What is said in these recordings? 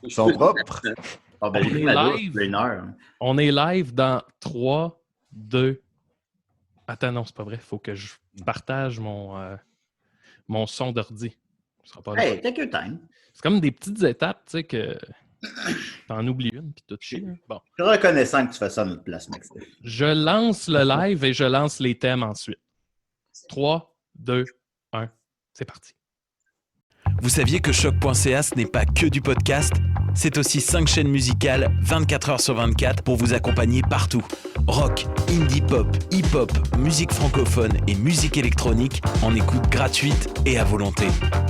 Ils sont propres. Ah, ben, On j'ai est pris ma douche, live. il y a une heure. On est live dans 3, 2... Attends, non, c'est pas vrai. Il faut que je partage mon son d'ordi. Ce sera pas long. Hey, take your time. C'est comme des petites étapes, tu sais, que t'en oublies une, puis tout chie. Bon. Je suis reconnaissant que tu fasses ça à notre place, Maxime. Je lance le live et je lance les thèmes ensuite. 3, 2, 1, c'est parti. Vous saviez que Choc.ca, ce n'est pas que du podcast? C'est aussi 5 chaînes musicales, 24 heures sur 24, pour vous accompagner partout. Rock, indie pop, hip-hop, musique francophone et musique électronique en écoute gratuite et à volonté.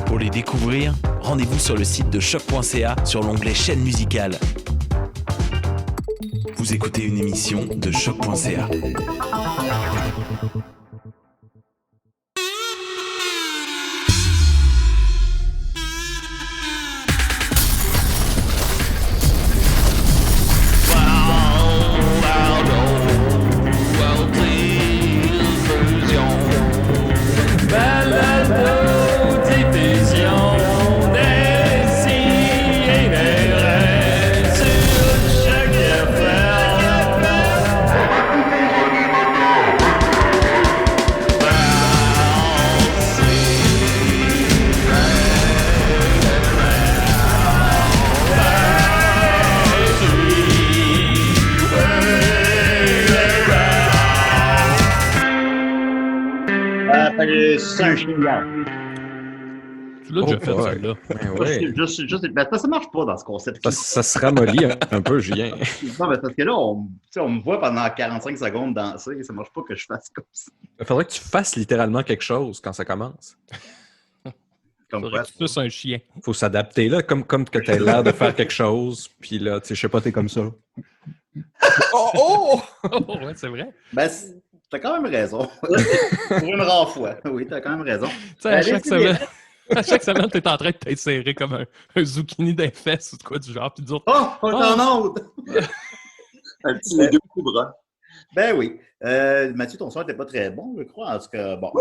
Pour les découvrir, rendez-vous sur le site de Choc.ca sur l'onglet chaîne musicale. Vous écoutez une émission de Choc.ca. C'est un chien. Tu l'as déjà fait, ouais. celle-là. Ben ouais. Mais ça marche pas dans ce concept. Ça se ramollit un peu, Julien. Non, mais parce que là, on me voit pendant 45 secondes danser, ça marche pas que je fasse comme ça. Il faudrait que tu fasses littéralement quelque chose quand ça commence. Comme Faudrait quoi. que tu fasses un chien. Faut s'adapter, là, comme que tu as l'air de faire quelque chose, puis là, tu sais, je sais pas, t'es comme ça. Oh! Oh, ouais, c'est vrai. Ben, t'as quand même raison. Pour une rare fois. Oui, t'as quand même raison. Tu sais, à chaque semaine, t'es en train de t'insérer comme un zucchini d'un fesses ou de quoi du genre, puis dire Oh, on est en autre! Un petit légume tout bras. Ben oui. Mathieu, ton son n'était pas très bon, je crois. En tout cas, bon.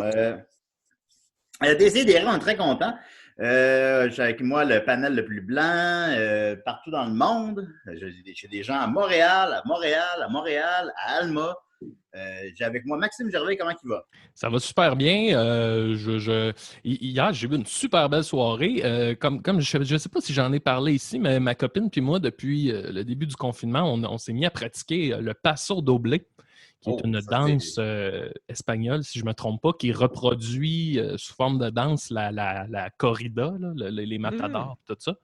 Décidérez, on est très content. J'ai avec moi le panel le plus blanc partout dans le monde. J'ai des gens à Montréal, à Alma. J'ai avec moi Maxime Gervais, comment il va? ça va super bien. Hier, j'ai eu une super belle soirée. Comme je ne sais pas si j'en ai parlé ici, mais ma copine puis moi, depuis le début du confinement, on s'est mis à pratiquer le paso doble, qui est une danse espagnole, si je ne me trompe pas, qui reproduit sous forme de danse la corrida, là, les matadors, tout ça.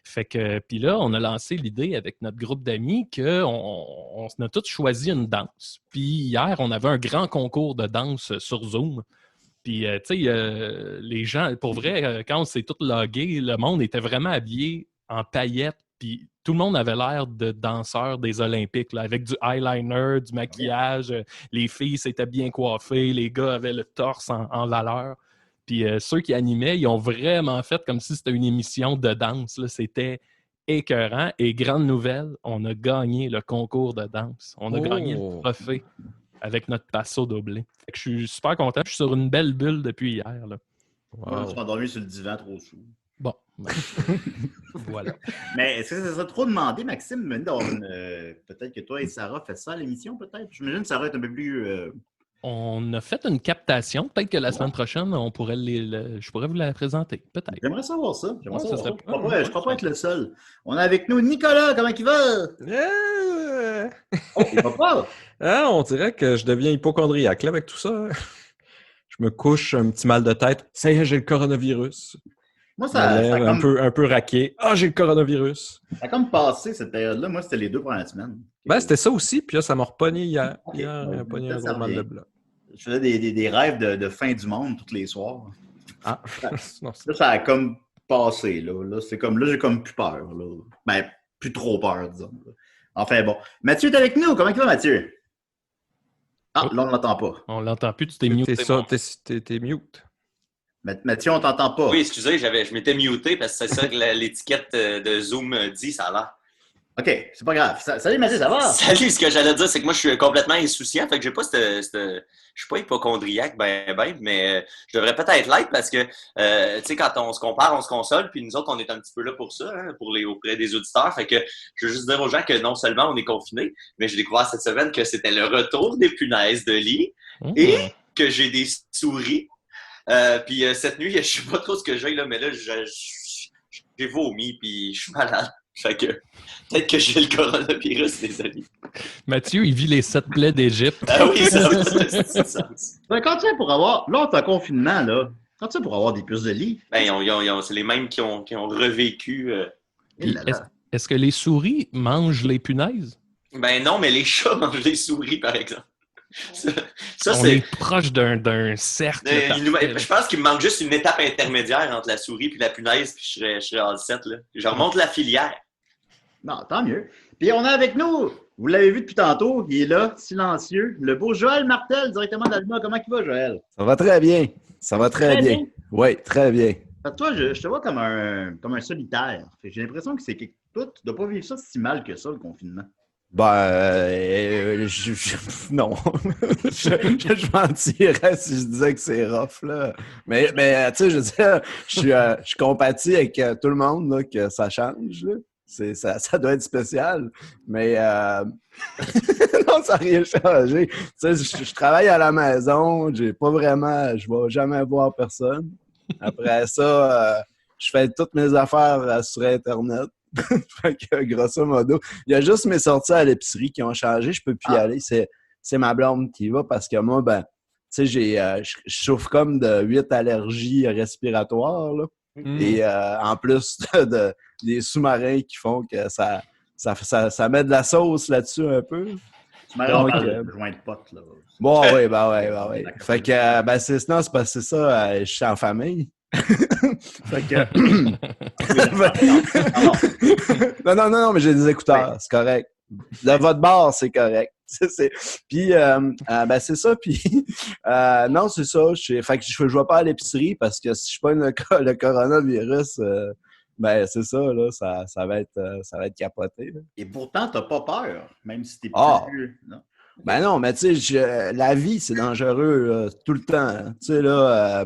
Fait que, puis là, on a lancé l'idée avec notre groupe d'amis qu'on a tous choisi une danse. Puis hier, on avait un grand concours de danse sur Zoom. Puis, tu sais, les gens, pour vrai, quand on s'est tous logués, le monde était vraiment habillé en paillettes. Puis tout le monde avait l'air de danseurs des Olympiques, là, avec du eyeliner, du maquillage. Les filles s'étaient bien coiffées, les gars avaient le torse en valeur. Puis ceux qui animaient, ils ont vraiment fait comme si c'était une émission de danse, là. C'était écœurant. Et grande nouvelle, on a gagné le concours de danse. On a gagné le trophée avec notre passo doublé. Fait que je suis super content. Je suis sur une belle bulle depuis hier, là. On s'est endormi sur le divan trop sous. Bon, ben, voilà. Mais est-ce que ça serait trop demandé, Maxime, peut-être que toi et Sarah faites ça à l'émission, peut-être? J'imagine que Sarah est un peu plus... On a fait une captation. Peut-être que la semaine prochaine, je pourrais vous la présenter. Peut-être. J'aimerais savoir ça. Ça serait Je crois pas être le seul. On est avec nous Nicolas. Comment il va? Oh, il va pas? Ah, on dirait que je deviens hypochondriaque là, avec tout ça. Je me couche, un petit mal de tête. Ça y est, j'ai le coronavirus. Moi, Un peu raqué. Ah, j'ai le coronavirus. Ça a comme passé cette période-là. Moi, c'était les 2 premières semaines. Ben, c'était ça aussi, puis là, ça m'a repogné hier. Okay. Hier, il m'a pogné un gros mal de blanc. Je faisais des rêves de fin du monde tous les soirs. Ah, non, Là, ça a comme passé. Là, c'est comme, là, j'ai comme plus peur. Là. Ben, plus trop peur, disons. Là. Enfin, bon. Mathieu est avec nous. Comment il va, Mathieu? Ah, là, on ne l'entend pas. On l'entend plus, tu t'es muté. T'es mute. Mathieu, on t'entend pas. Oui, excusez, je m'étais muté parce que c'est ça que l'étiquette de Zoom dit, ça a l'air. OK, c'est pas grave. Salut, Mathieu, ça va? Salut, ce que j'allais dire, c'est que moi, je suis complètement insouciant. Fait que j'ai pas je suis pas hypochondriaque, mais je devrais peut-être l'être parce que, tu sais, quand on se compare, on se console. Puis nous autres, on est un petit peu là pour ça, hein, auprès des auditeurs. Fait que je veux juste dire aux gens que non seulement on est confinés, mais j'ai découvert cette semaine que c'était le retour des punaises de lit et que j'ai des souris. Puis cette nuit, je sais pas trop ce que j'ai, là, mais là, j'ai vomi puis je suis malade. Fait que peut-être que j'ai le coronavirus, les amis. Mathieu, il vit les 7 plaies d'Égypte. Ah oui, ça fait sens. Ben, quand tu sais pour avoir... Là, on est en confinement, là. Quand tu sais pour avoir des puces de lit? Ben, c'est les mêmes qui ont revécu. Puis, est-ce que les souris mangent les punaises? Ben non, mais les chats mangent les souris, par exemple. Ça, on est proche d'un cercle. Je pense qu'il me manque juste une étape intermédiaire entre la souris et la punaise, puis je serais all set, là. Je remonte la filière. Non, tant mieux. Puis on a avec nous, vous l'avez vu depuis tantôt, il est là, silencieux, le beau Joël Martel, directement d'Alma. Comment il va, Joël? Ça va très bien. Ça va très bien. Oui, très bien. Toi, je te vois comme un solitaire. J'ai l'impression que toi, tu ne dois pas vivre ça si mal que ça, le confinement. Ben, non. je mentirais si je disais que c'est rough, là. Mais tu sais, je veux dire, je compatis avec tout le monde, là, que ça change, là. Ça doit être spécial, mais non, ça n'a rien changé. Tu sais, je travaille à la maison, je vais jamais voir personne. Après ça, je fais toutes mes affaires sur Internet. Fait que, grosso modo, il y a juste mes sorties à l'épicerie qui ont changé. Je peux plus y aller. C'est ma blonde qui y va parce que moi, ben, tu sais, je souffre comme de 8 allergies respiratoires, là. Et en plus des sous-marins qui font que ça met de la sauce là-dessus un peu. Sous-marin, on parle de joint de potes, là. Bon, oui, oui. Fait que, ben, c'est parce que c'est ça, je suis en famille. Fait que... non, mais j'ai des écouteurs, c'est correct. De votre bord, c'est correct. Puis, ben, c'est ça. Puis, non, c'est ça. Fait que je vais pas à l'épicerie parce que si je pogne le coronavirus, ben, c'est ça, là, ça va être capoté. Là. Et pourtant, t'as pas peur, même si t'es plus... Non. Ben non, mais tu sais, la vie, c'est dangereux tout le temps. Hein. Tu sais, là,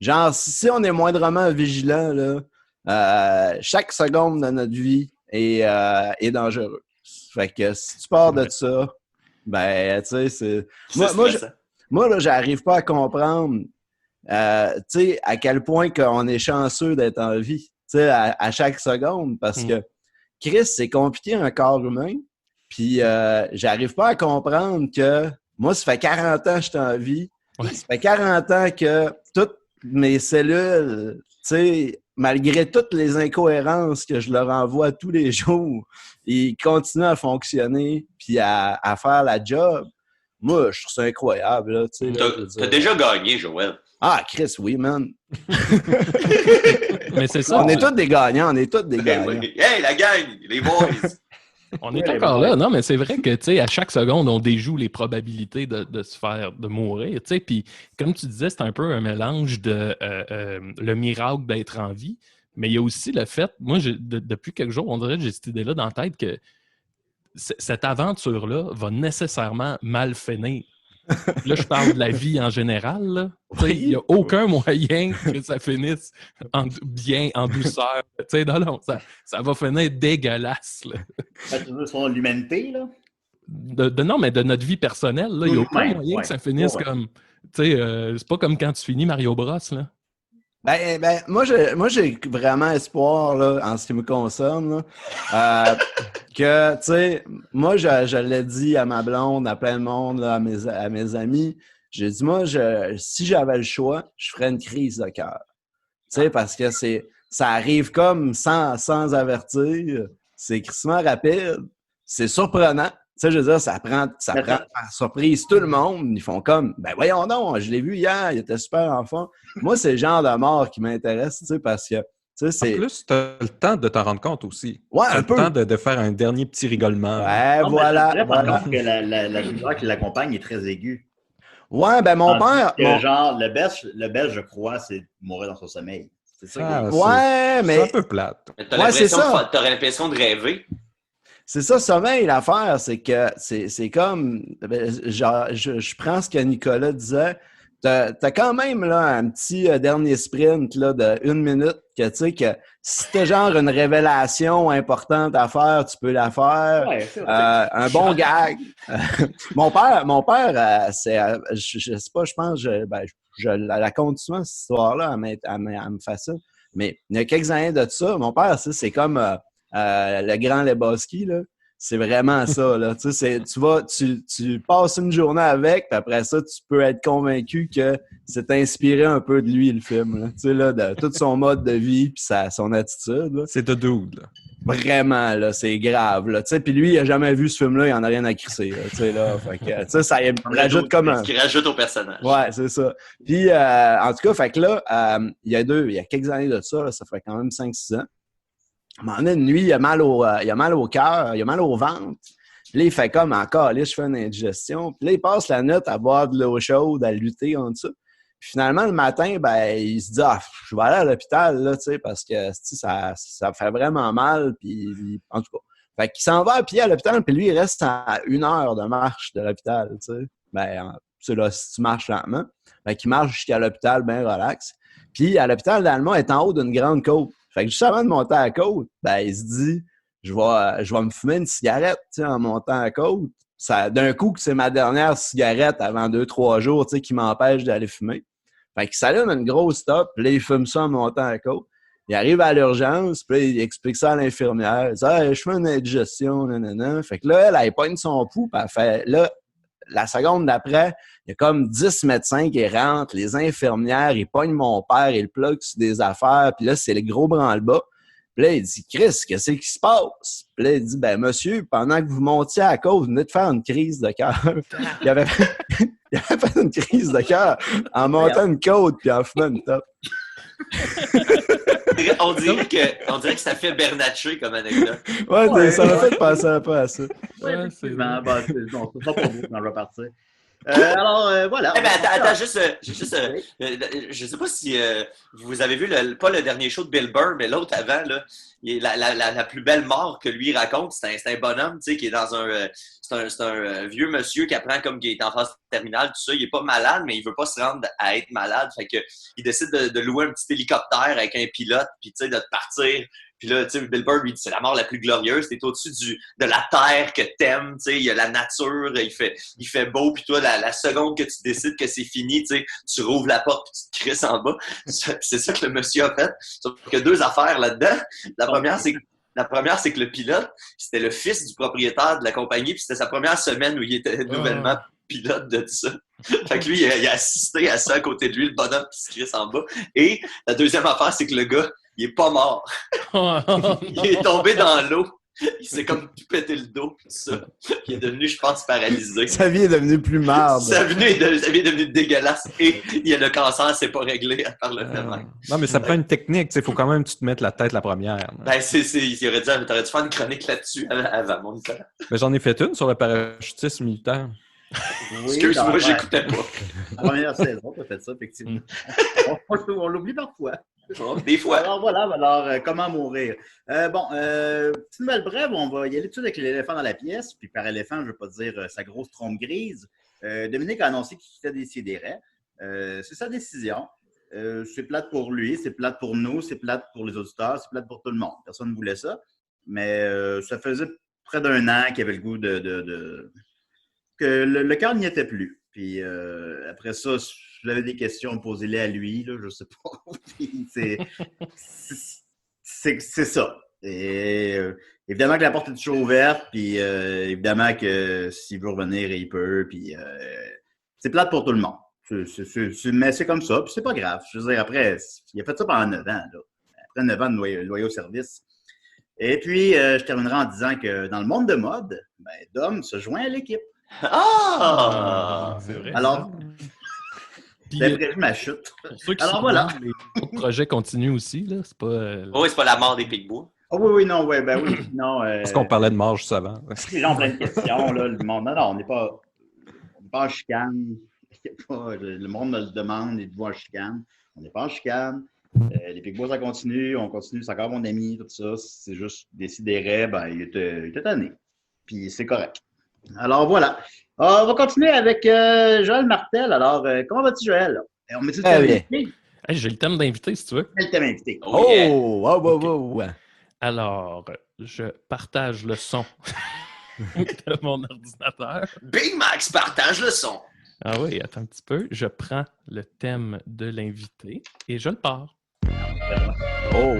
genre, si on est moindrement vigilant, là, chaque seconde de notre vie est dangereuse. Fait que si tu pars de ça, ben, tu sais, c'est... Moi, là, j'arrive pas à comprendre, tu sais, à quel point qu'on est chanceux d'être en vie, tu sais, à chaque seconde, parce que, Chris, c'est compliqué un corps humain, puis j'arrive pas à comprendre que, moi, ça fait 40 ans que je suis en vie, ça fait 40 ans que toutes mes cellules, tu sais, malgré toutes les incohérences que je leur envoie tous les jours, ils continuent à fonctionner puis à faire la job. Moi, je trouve ça incroyable. Là, t'as déjà gagné, Joël. Ah, Chris, oui, man. Mais c'est ça. On est tous des gagnants, Hey, la gang, les boys! On est encore là, non, mais c'est vrai que, tu sais, à chaque seconde, on déjoue les probabilités de mourir, tu sais, puis comme tu disais, c'est un peu un mélange de le miracle d'être en vie, mais il y a aussi le fait, moi, depuis quelques jours, on dirait que j'ai cette idée-là dans la tête que cette aventure-là va nécessairement mal finir. Là, je parle de la vie en général, là. Il n'y a aucun moyen que ça finisse bien, en douceur. Non, ça va finir dégueulasse. Tu veux sur l'humanité, là? Non, mais de notre vie personnelle, il n'y a aucun moyen que ça finisse comme... c'est pas comme quand tu finis Mario Bros, là. Ben, moi, j'ai vraiment espoir, là, en ce qui me concerne, là, que, tu sais, moi, je l'ai dit à ma blonde, à plein de monde, là, à mes amis, j'ai dit, moi, si j'avais le choix, je ferais une crise de cœur. Tu sais, parce que ça arrive comme sans avertir, c'est crissement rapide, c'est surprenant. Tu sais, je veux dire, ça prend par surprise tout le monde. Ils font comme, ben voyons donc, je l'ai vu hier, il était super enfant. Moi, c'est le genre de mort qui m'intéresse, tu sais, parce que, tu sais, c'est... En plus, tu as le temps de t'en rendre compte aussi. Ouais, un peu. Le temps de faire un dernier petit rigolement. Ouais, non, voilà. C'est vrai, par contre, que la douleur qui l'accompagne est très aiguë. Ouais, ben mon père... Genre, le best, je crois, c'est mourir dans son sommeil. C'est ça. Ouais, mais... C'est un peu plate. T'as l'impression de rêver. c'est ça, sommeil, l'affaire, c'est que c'est comme, genre, je prends ce que Nicolas disait, t'as quand même là, un petit dernier sprint là, de 1 minute que tu sais que si t'as genre une révélation importante à faire, tu peux la faire. Ouais, c'est vrai. Un bon gag. Mon père, je sais pas, je pense, je la compte souvent, cette histoire-là, elle me fait ça. Mais il y a quelques années de ça, mon père, c'est comme le grand Lebowski, là. C'est vraiment ça, là. Tu sais, tu passes une journée avec, puis après ça, tu peux être convaincu que c'est inspiré un peu de lui, le film, là. Tu sais, là, de tout son mode de vie, puis son attitude, là. C'est de dude, là. Vraiment, là, c'est grave, là. Tu sais, puis lui, il a jamais vu ce film-là, il en a rien à crisser, là. Tu sais, là. Fait que, tu sais, ça rajoute comme un... Ce qui rajoute au personnage. Ouais, c'est ça. Puis, en tout cas, fait que là, il y a quelques années de ça, là, ça fait quand même 5-6 ans. À un moment donné, une nuit, il a mal au cœur, il a mal au ventre. Puis là, il fait comme encore, là, je fais une indigestion. Puis là, il passe la nuit à boire de l'eau chaude, à lutter contre ça. Puis finalement, le matin, ben, il se dit, je vais aller à l'hôpital, là, tu sais, parce que ça fait vraiment mal. Puis, en tout cas. Fait qu'il s'en va à pied à l'hôpital, puis lui, il reste à 1 heure de marche de l'hôpital, tu sais. Ben, c'est là, si tu marches lentement. Fait qu'il marche jusqu'à l'hôpital, bien relax. Puis à l'hôpital d'Allemand, il est en haut d'une grande côte. Fait que juste avant de monter à la côte, ben, il se dit, je vais me fumer une cigarette, tu sais, en montant à la côte. Ça, d'un coup, que c'est ma dernière cigarette avant 2-3 jours, tu sais, qui m'empêche d'aller fumer. Fait qu'il s'allume une grosse top, puis là, il fume ça en montant à la côte. Il arrive à l'urgence, puis là, il explique ça à l'infirmière. Il dit, je fais une indigestion, nanana. Fait que là, elle pogne son pouls, puis elle fait, là, la seconde d'après, il y a comme 10 médecins qui rentrent, les infirmières, ils pognent mon père, ils le pluguent sur des affaires, puis là, c'est le gros branle-bas. Puis là, il dit, Chris, qu'est-ce qui se passe? Puis là, il dit, ben, monsieur, pendant que vous montiez à la côte, vous venez de faire une crise de cœur. il avait fait une crise de cœur en montant une côte puis en fumant une top. On dirait que ça fait Bernatchez comme anecdote. Ouais, ça m'a fait penser un peu à ça. Ouais, effectivement. C'est pas pour vous quand je vais partir. Alors, voilà. Eh ben, attends, juste, je sais pas si vous avez vu, pas le dernier show de Bill Burr, mais l'autre avant, là, la plus belle mort que lui raconte, c'est un bonhomme, tu sais, qui est dans c'est un vieux monsieur qui apprend comme qu'il est en phase terminale, tout ça. Il est pas malade, mais il veut pas se rendre à être malade. Fait que il décide de louer un petit hélicoptère avec un pilote, puis tu sais, de partir. Puis là, tu sais, Bill Burr lui dit c'est la mort la plus glorieuse. T'es au-dessus de la terre que t'aimes. Tu sais, il y a la nature, il fait beau. Puis toi, la seconde que tu décides que c'est fini, tu sais, tu rouvres la porte puis tu te crisses en bas. C'est ça que le monsieur a fait. Sauf qu'il y a 2 affaires là-dedans. La première, c'est que le pilote, c'était le fils du propriétaire de la compagnie, puis c'était sa première semaine où il était nouvellement pilote de tout ça. Fait que lui, il a assisté à ça à côté de lui, le bonhomme qui se crisse en bas. Et la deuxième affaire, c'est que le gars, il est pas mort. Il est tombé dans l'eau. Il s'est comme tout pété le dos, tout ça. Il est devenu, je pense, paralysé. Sa vie est devenue plus marde. Sa vie est devenue dégueulasse. Et le cancer, c'est pas réglé par le fait même. Non, mais ça prend une technique. Il faut quand même que tu te mettes la tête la première. Ben, t'aurais dû faire une chronique là-dessus avant, mon Nicolas. Mais j'en ai fait une sur le parachutisme militaire. Oui, excuse-moi, j'écoutais pas. La première saison, tu as fait ça, effectivement. On l'oublie parfois. Des fois. Alors voilà, comment mourir. Petite nouvelle brève, on va y aller tout de suite avec l'éléphant dans la pièce. Puis par éléphant, je ne veux pas dire sa grosse trompe grise. Dominique a annoncé qu'il quittait Décideret. C'est sa décision. C'est plate pour lui, c'est plate pour nous, c'est plate pour les auditeurs, c'est plate pour tout le monde. Personne ne voulait ça. Mais ça faisait près d'1 an qu'il avait le goût que le cœur n'y était plus. Puis après ça, si vous avez des questions, posez-les à lui, là, je sais pas. c'est ça. Et évidemment que la porte est toujours ouverte, puis évidemment que s'il veut revenir, il peut, puis c'est plate pour tout le monde. Mais c'est comme ça, puis c'est pas grave. Je veux dire, après, il a fait ça pendant 9 ans, là. Après 9 ans de loyaux service. Et puis, je terminerai en disant que dans le monde de mode, Dom se joint à l'équipe. Ah! C'est vrai. Alors, Puis, j'ai prévu ma chute. pour ceux qui Alors se voilà. demandent, les autres projets continuent aussi. Là. C'est pas, Oui, c'est pas la mort des Pigbois. Oh oui, non, oui, non. Parce qu'on parlait de mort juste avant. Les gens ont plein de questions, là, le monde. Non, on n'est pas en chicane. Le monde me le demande, il est en chicane. On n'est pas en chicane. Les Pigbois, ça continue, on continue, c'est encore mon ami, tout ça. C'est juste Décideret, il était tanné. Puis c'est correct. Alors voilà. On va continuer avec Joël Martel. Alors, comment vas-tu, Joël? On met tout le thème invité? Hey, j'ai le thème d'invité, si tu veux. Quel thème invité? Oh, yeah. wow. Alors, je partage le son de mon ordinateur. Big Max partage le son. Ah oui, attends un petit peu. Je prends le thème de l'invité et je le pars. Oh.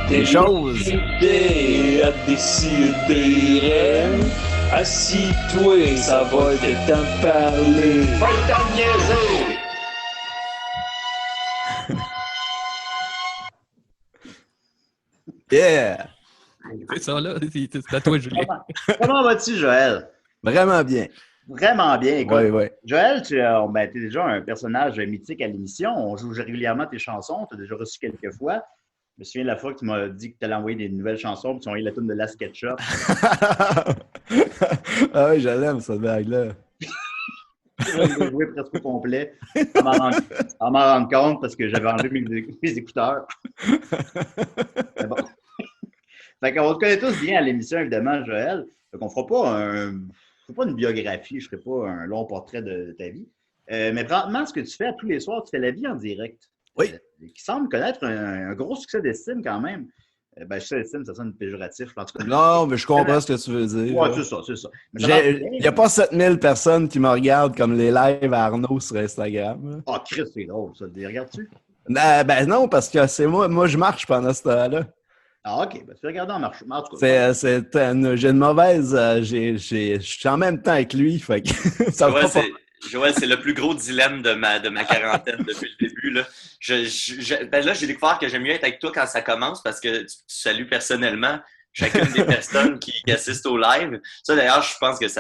Des choses. Idée à décider. Assis-toi, ça va être temps de parler. Va t'en niaiser! Yeah! C'est ça, là. C'est à toi, Julien. Comment vas-tu, Joël? Vraiment bien. Vraiment bien. Écoute, Oui. Joël, tu es déjà un personnage mythique à l'émission. On joue régulièrement tes chansons. Tu as déjà reçu quelques fois. Je me souviens de la fois que tu m'as dit que tu allais envoyer des nouvelles chansons puis tu as envoyé la tune de Last Ketchup. Ah oui, je l'aime, cette blague-là. J'ai joué presque au complet sans m'en rendre compte parce que j'avais enlevé mes écouteurs. Mais bon. Fait qu'on te connaît tous bien à l'émission, évidemment, Joël. Fait qu'on fera pas une biographie, je ne ferai pas un long portrait de ta vie. Mais présentement, ce que tu fais tous les soirs, tu fais la vie en direct. Oui. Qui semble connaître un gros succès d'estime quand même. Succès d'estime, ça sonne péjoratif. En tout cas. Non, mais je comprends ce que tu veux dire. Oui, c'est ça. Il n'y a pas 7000 personnes qui me regardent comme les lives à Arnaud sur Instagram. Ah, Chris, c'est drôle, ça. Les regardes-tu? Ben non, parce que c'est moi, je marche pendant ce temps-là. Ah, OK. Ben, tu peux regarder en marche. En tout cas, J'ai une mauvaise... Je suis en même temps avec lui, fait que ça va pas... Joël, c'est le plus gros dilemme de ma quarantaine depuis le début. Là, j'ai découvert que j'aime mieux être avec toi quand ça commence parce que tu salues personnellement chacune des personnes qui assistent au live. Ça, d'ailleurs, je pense que je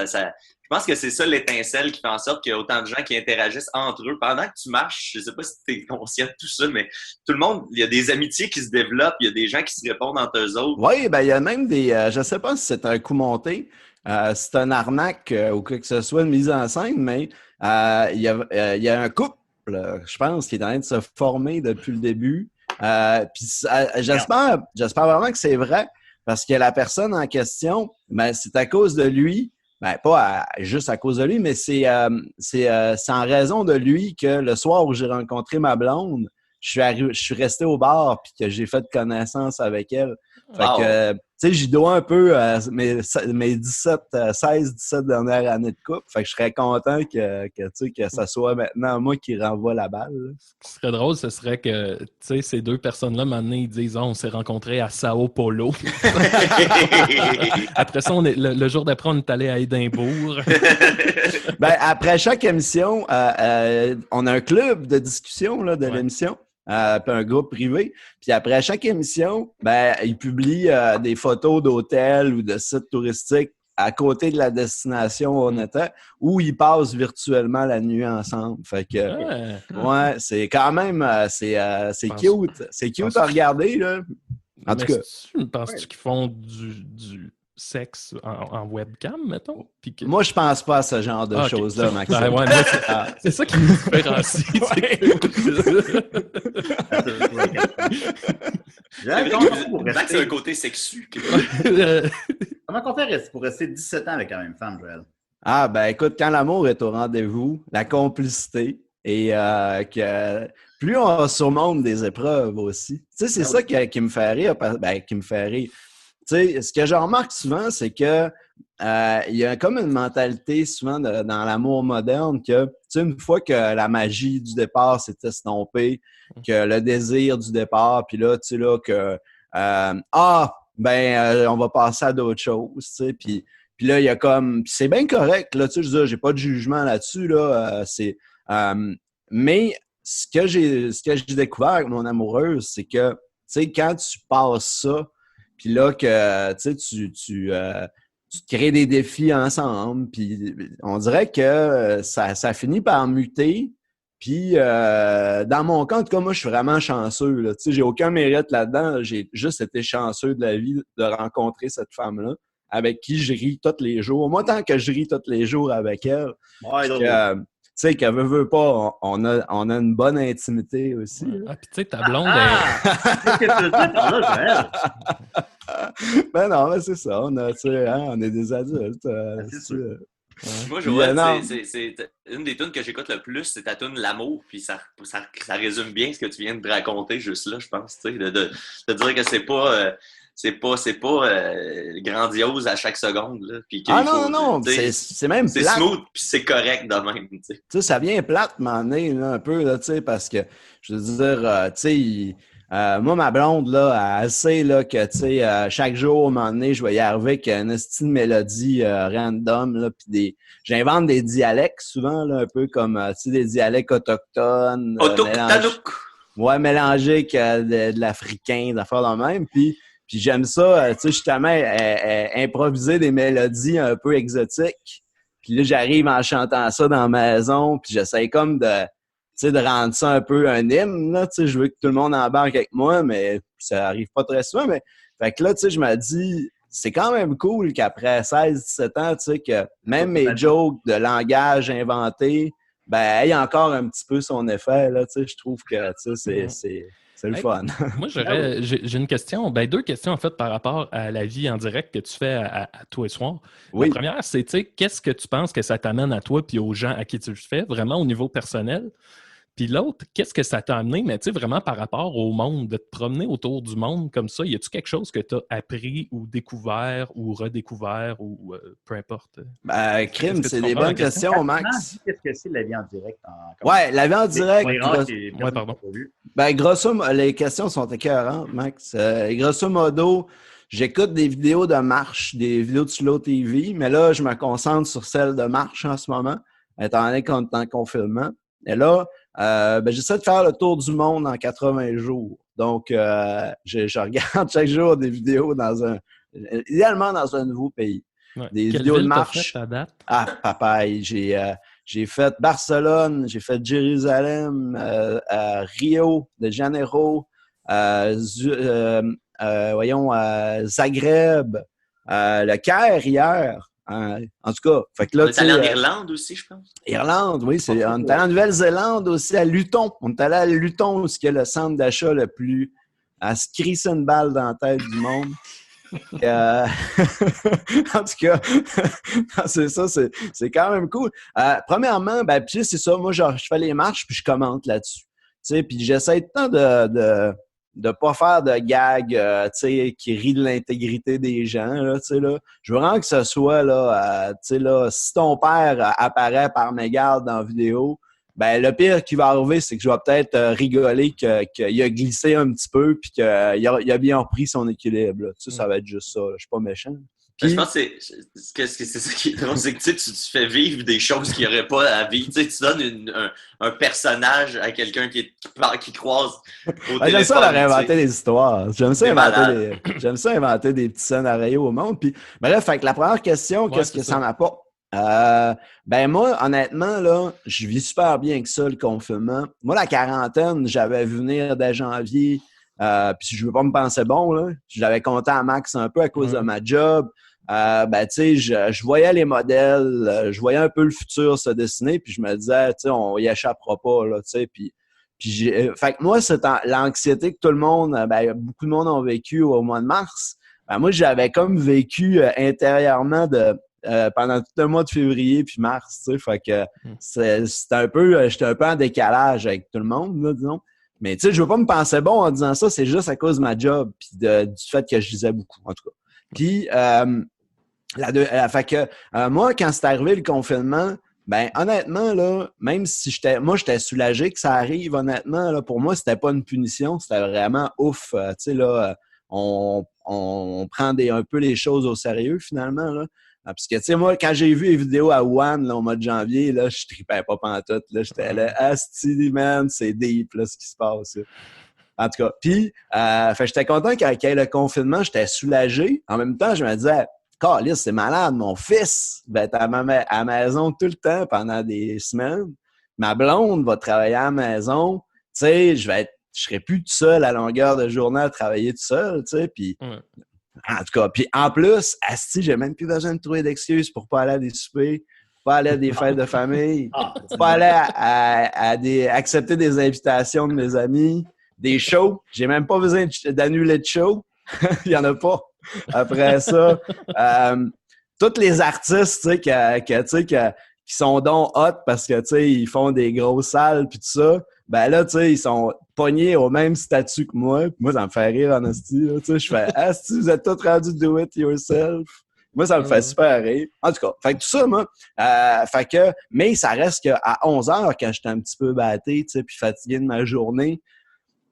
pense que c'est ça l'étincelle qui fait en sorte qu'il y a autant de gens qui interagissent entre eux. Pendant que tu marches, je ne sais pas si tu es conscient de tout ça, mais tout le monde, il y a des amitiés qui se développent, il y a des gens qui se répondent entre eux autres. Oui, ben il y a même des... je ne sais pas si c'est un coup monté, c'est un arnaque ou quoi que ce soit, une mise en scène, mais il y a un couple, je pense, qui est en train de se former depuis le début. Puis j'espère vraiment que c'est vrai, parce que la personne en question, ben, c'est à cause de lui. Ben, pas juste à cause de lui, mais c'est en raison de lui que le soir où j'ai rencontré ma blonde, je suis resté au bar puis que j'ai fait connaissance avec elle. Fait que, tu sais, j'y dois un peu mes 16-17 dernières années de couple. Fait que je serais content que ça soit maintenant moi qui renvoie la balle. Là. Ce qui serait drôle, ce serait que, tu sais, ces deux personnes-là, maintenant, ils disent on s'est rencontrés à Sao Paulo. Après ça, le jour d'après, on est allé à Édimbourg. Ben, après chaque émission, on a un club de discussion là, de l'émission. Puis un groupe privé. Puis après chaque émission, ben, ils publient des photos d'hôtels ou de sites touristiques à côté de la destination où on était, où ils passent virtuellement la nuit ensemble. Fait que, ouais, c'est quand même, c'est cute. C'est cute à regarder, là. En tout cas. Penses-tu qu'ils font du sexe en webcam, mettons? Moi, je pense pas à ce genre de choses-là, Maxime. Ben, ouais, c'est ça qui me différencie. C'est un côté sexu. Comment on fait pour rester 17 ans avec la même femme, Joël? Ah, ben écoute, quand l'amour est au rendez-vous, la complicité et que plus on surmonte des épreuves aussi. Tu sais, c'est ça qui me fait rire. Qui me fait rire. Tu sais, ce que je remarque souvent, c'est que il y a comme une mentalité souvent dans l'amour moderne que, tu sais, une fois que la magie du départ s'est estompée, que le désir du départ, puis là, tu sais, là, que on va passer à d'autres choses, tu sais, puis là, il y a comme... c'est bien correct, là, tu sais, je veux dire, j'ai pas de jugement là-dessus, là, mais ce que j'ai découvert avec mon amoureuse, c'est que, tu sais, quand tu passes ça, puis là, que tu crées des défis ensemble, puis on dirait que ça finit par muter. Puis, dans mon cas, en tout cas, moi, je suis vraiment chanceux. Là. Tu sais, j'ai aucun mérite là-dedans. J'ai juste été chanceux de la vie de rencontrer cette femme-là, avec qui je ris tous les jours. Moi, tant que je ris tous les jours avec elle, tu sais, qu'elle veut pas, on a une bonne intimité aussi. Ah, puis tu sais, ta blonde... Qu'est-ce que tu veux dire par là, Joël? Ben non, mais c'est ça. On est des adultes. C'est sûr. Moi, Joël, c'est une des tunes que j'écoute le plus, c'est ta tune L'amour, puis ça résume bien ce que tu viens de raconter juste là, je pense, tu sais, de dire que c'est pas grandiose à chaque seconde, là, puis non, c'est même c'est plate. smooth, puis c'est correct de même, tu sais. Tu sais, ça vient plate, m'en est, un peu, là, tu sais, parce que, je veux dire, tu sais, moi, ma blonde, là, elle sait, là, que, tu sais, chaque jour, à un moment donné, je vais y arriver avec une style mélodie random, là, puis j'invente des dialectes, souvent, là, un peu comme, tu sais, des dialectes autochtones. Mélangés avec de l'africain, d'affaires dans le même, puis j'aime ça, tu sais, justement, improviser des mélodies un peu exotiques. Puis là, j'arrive en chantant ça dans la maison, puis j'essaie comme de rendre ça un peu un hymne, là, tu sais, je veux que tout le monde embarque avec moi, mais ça arrive pas très souvent, mais fait que là, tu sais, je me dis, c'est quand même cool qu'après 16-17 ans, tu sais, que même mes jokes de langage inventé, ben, aient encore un petit peu son effet, là, tu sais, je trouve que, tu sais, c'est le fun. Moi, j'ai une question, deux questions en fait par rapport à la vie en direct que tu fais à tous les soirs. Oui. La première, c'est, tu sais, qu'est-ce que tu penses que ça t'amène à toi puis aux gens à qui tu le fais, vraiment au niveau personnel? Puis l'autre, qu'est-ce que ça t'a amené, mais tu sais, vraiment par rapport au monde, de te promener autour du monde comme ça, y a-tu quelque chose que tu as appris ou découvert ou redécouvert ou peu importe? Ben, crime, c'est des bonnes questions, Max. Qu'est-ce que c'est la vie en direct? Ouais, la vie en direct. Pardon. Ben, grosso modo, les questions sont écœurantes, Max. Grosso modo, j'écoute des vidéos de marche, des vidéos de Slow TV, mais là, je me concentre sur celles de marche en ce moment, étant donné qu'on est en confinement. Et là, j'essaie de faire le tour du monde en 80 jours. Donc, je regarde chaque jour des vidéos idéalement dans un nouveau pays. Ouais. Des Quelle vidéos de ville marche. t'as fait à date? Ah, papaye, j'ai fait Barcelone, j'ai fait Jérusalem, Rio de Janeiro, Zagreb, le Caire hier. En tout cas, fait que là, on est allé en Irlande aussi, je pense. Irlande, oui. On est allé en Nouvelle-Zélande aussi, à Luton. On est allé à Luton, où il y a le centre d'achat le plus à se crisser une balle dans la tête du monde. En tout cas, c'est ça, c'est quand même cool. Premièrement, puis c'est ça, moi, je fais les marches puis je commente là-dessus. Tu sais, puis j'essaie tout le temps de pas faire de gags, tu sais, qui rient de l'intégrité des gens, là, tu sais, là. Je veux vraiment que ce soit, là, tu sais, là, si ton père apparaît par mégarde dans la vidéo, ben, le pire qui va arriver, c'est que je vais peut-être rigoler qu'il a glissé un petit peu puis qu'il a bien repris son équilibre, là. Tu sais, ça va être juste ça, là. Je suis pas méchant. Puis, je pense que c'est ça qui est drôle, c'est que tu fais vivre des choses qu'il n'y aurait pas à vivre. Tu sais, tu donnes un personnage à quelqu'un qui croise au téléphone. J'aime ça leur inventer des histoires. J'aime ça inventer des petits scénarios au monde. Puis, bref, fait que la première question, qu'est-ce que ça m'apporte? Moi, honnêtement, là, je vis super bien avec ça, le confinement. Moi, la quarantaine, j'avais vu venir dès janvier. Puis je veux pas me penser bon, là. Je l'avais compté à Max un peu à cause de ma job. Tu sais, je voyais les modèles, je voyais un peu le futur se dessiner, puis je me disais, tu sais, on y échappera pas, là, tu sais. Puis fait que moi, c'est l'anxiété que tout le monde, beaucoup de monde ont vécu au mois de mars. Moi, j'avais comme vécu intérieurement pendant tout le mois de février puis mars, tu sais. Fait que j'étais un peu en décalage avec tout le monde, là, disons. Mais tu sais, je veux pas me penser bon en disant ça, c'est juste à cause de ma job puis du fait que je lisais beaucoup, en tout cas. Puis, moi, quand c'est arrivé le confinement, honnêtement, là, même si j'étais soulagé que ça arrive, honnêtement, là, pour moi, c'était pas une punition, c'était vraiment ouf. Tu sais, là, on prend un peu les choses au sérieux, finalement, là. Parce que, tu sais, moi, quand j'ai vu les vidéos à Wuhan, là, au mois de janvier, là, je tripais pas pantoute, là. J'étais là, asti, man, c'est deep, là, ce qui se passe, là. En tout cas, puis, j'étais content qu'il y ait le confinement, j'étais soulagé. En même temps, je me disais, calisse, c'est malade, mon fils va être à la maison tout le temps pendant des semaines. Ma blonde va travailler à la maison. Tu sais, je serai plus tout seul à longueur de journée à travailler tout seul, tu sais, puis... En tout cas, puis en plus, asti, j'ai même plus besoin de trouver d'excuses pour pas aller à des soupers, pas aller à des fêtes de famille, pas aller accepter des invitations de mes amis, des shows. J'ai même pas besoin d'annuler de show. Il y en a pas. Après ça, tous les artistes, tu sais, qui sont donc hot parce que, tu sais, ils font des grosses salles puis tout ça, ben là, tu sais, ils sont pognés au même statut que moi. Puis moi, ça me fait rire en esti, là. Tu sais, je fais « Ah, si vous êtes tous rendus do it yourself ». Moi, ça me fait super rire. En tout cas, fait que tout ça, moi, mais ça reste qu'à 11h, quand j'étais un petit peu batté, tu sais, puis fatigué de ma journée,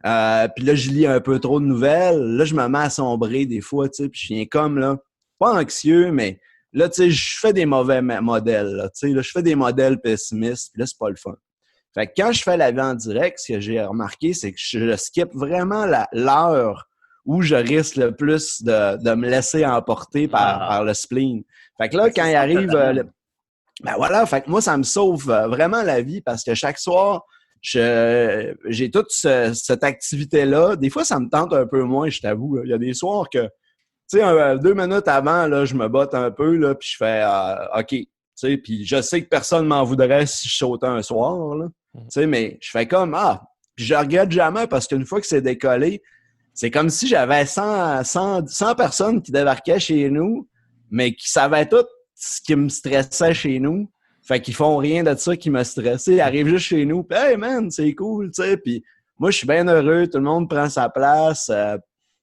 puis là, je lis un peu trop de nouvelles. Là, je me mets à sombrer des fois, tu sais, puis je viens comme, là, pas anxieux, mais là, tu sais, je fais des mauvais modèles, là, tu sais, là, je fais des modèles pessimistes, puis là, c'est pas le fun. Fait que quand je fais la vie en direct, ce que j'ai remarqué, c'est que je skip vraiment l'heure où je risque le plus de me laisser emporter par le spleen. Fait que là, quand il arrive... ben voilà, fait que moi, ça me sauve vraiment la vie parce que chaque soir, j'ai toute cette activité-là. Des fois, ça me tente un peu moins, je t'avoue. Il y a des soirs que, tu sais, 2 minutes avant, là, je me botte un peu, là, puis je fais OK. Tu sais, puis je sais que personne m'en voudrait si je sautais un soir, là. Tu sais, mais je fais comme puis je regrette jamais parce qu'une fois que c'est décollé, c'est comme si j'avais 100 personnes qui débarquaient chez nous, mais qui savaient tout ce qui me stressait chez nous. Fait qu'ils font rien de ça qui me stressait. Ils arrivent juste chez nous, puis « Hey man, c'est cool! » tu sais. Puis moi, je suis bien heureux, tout le monde prend sa place.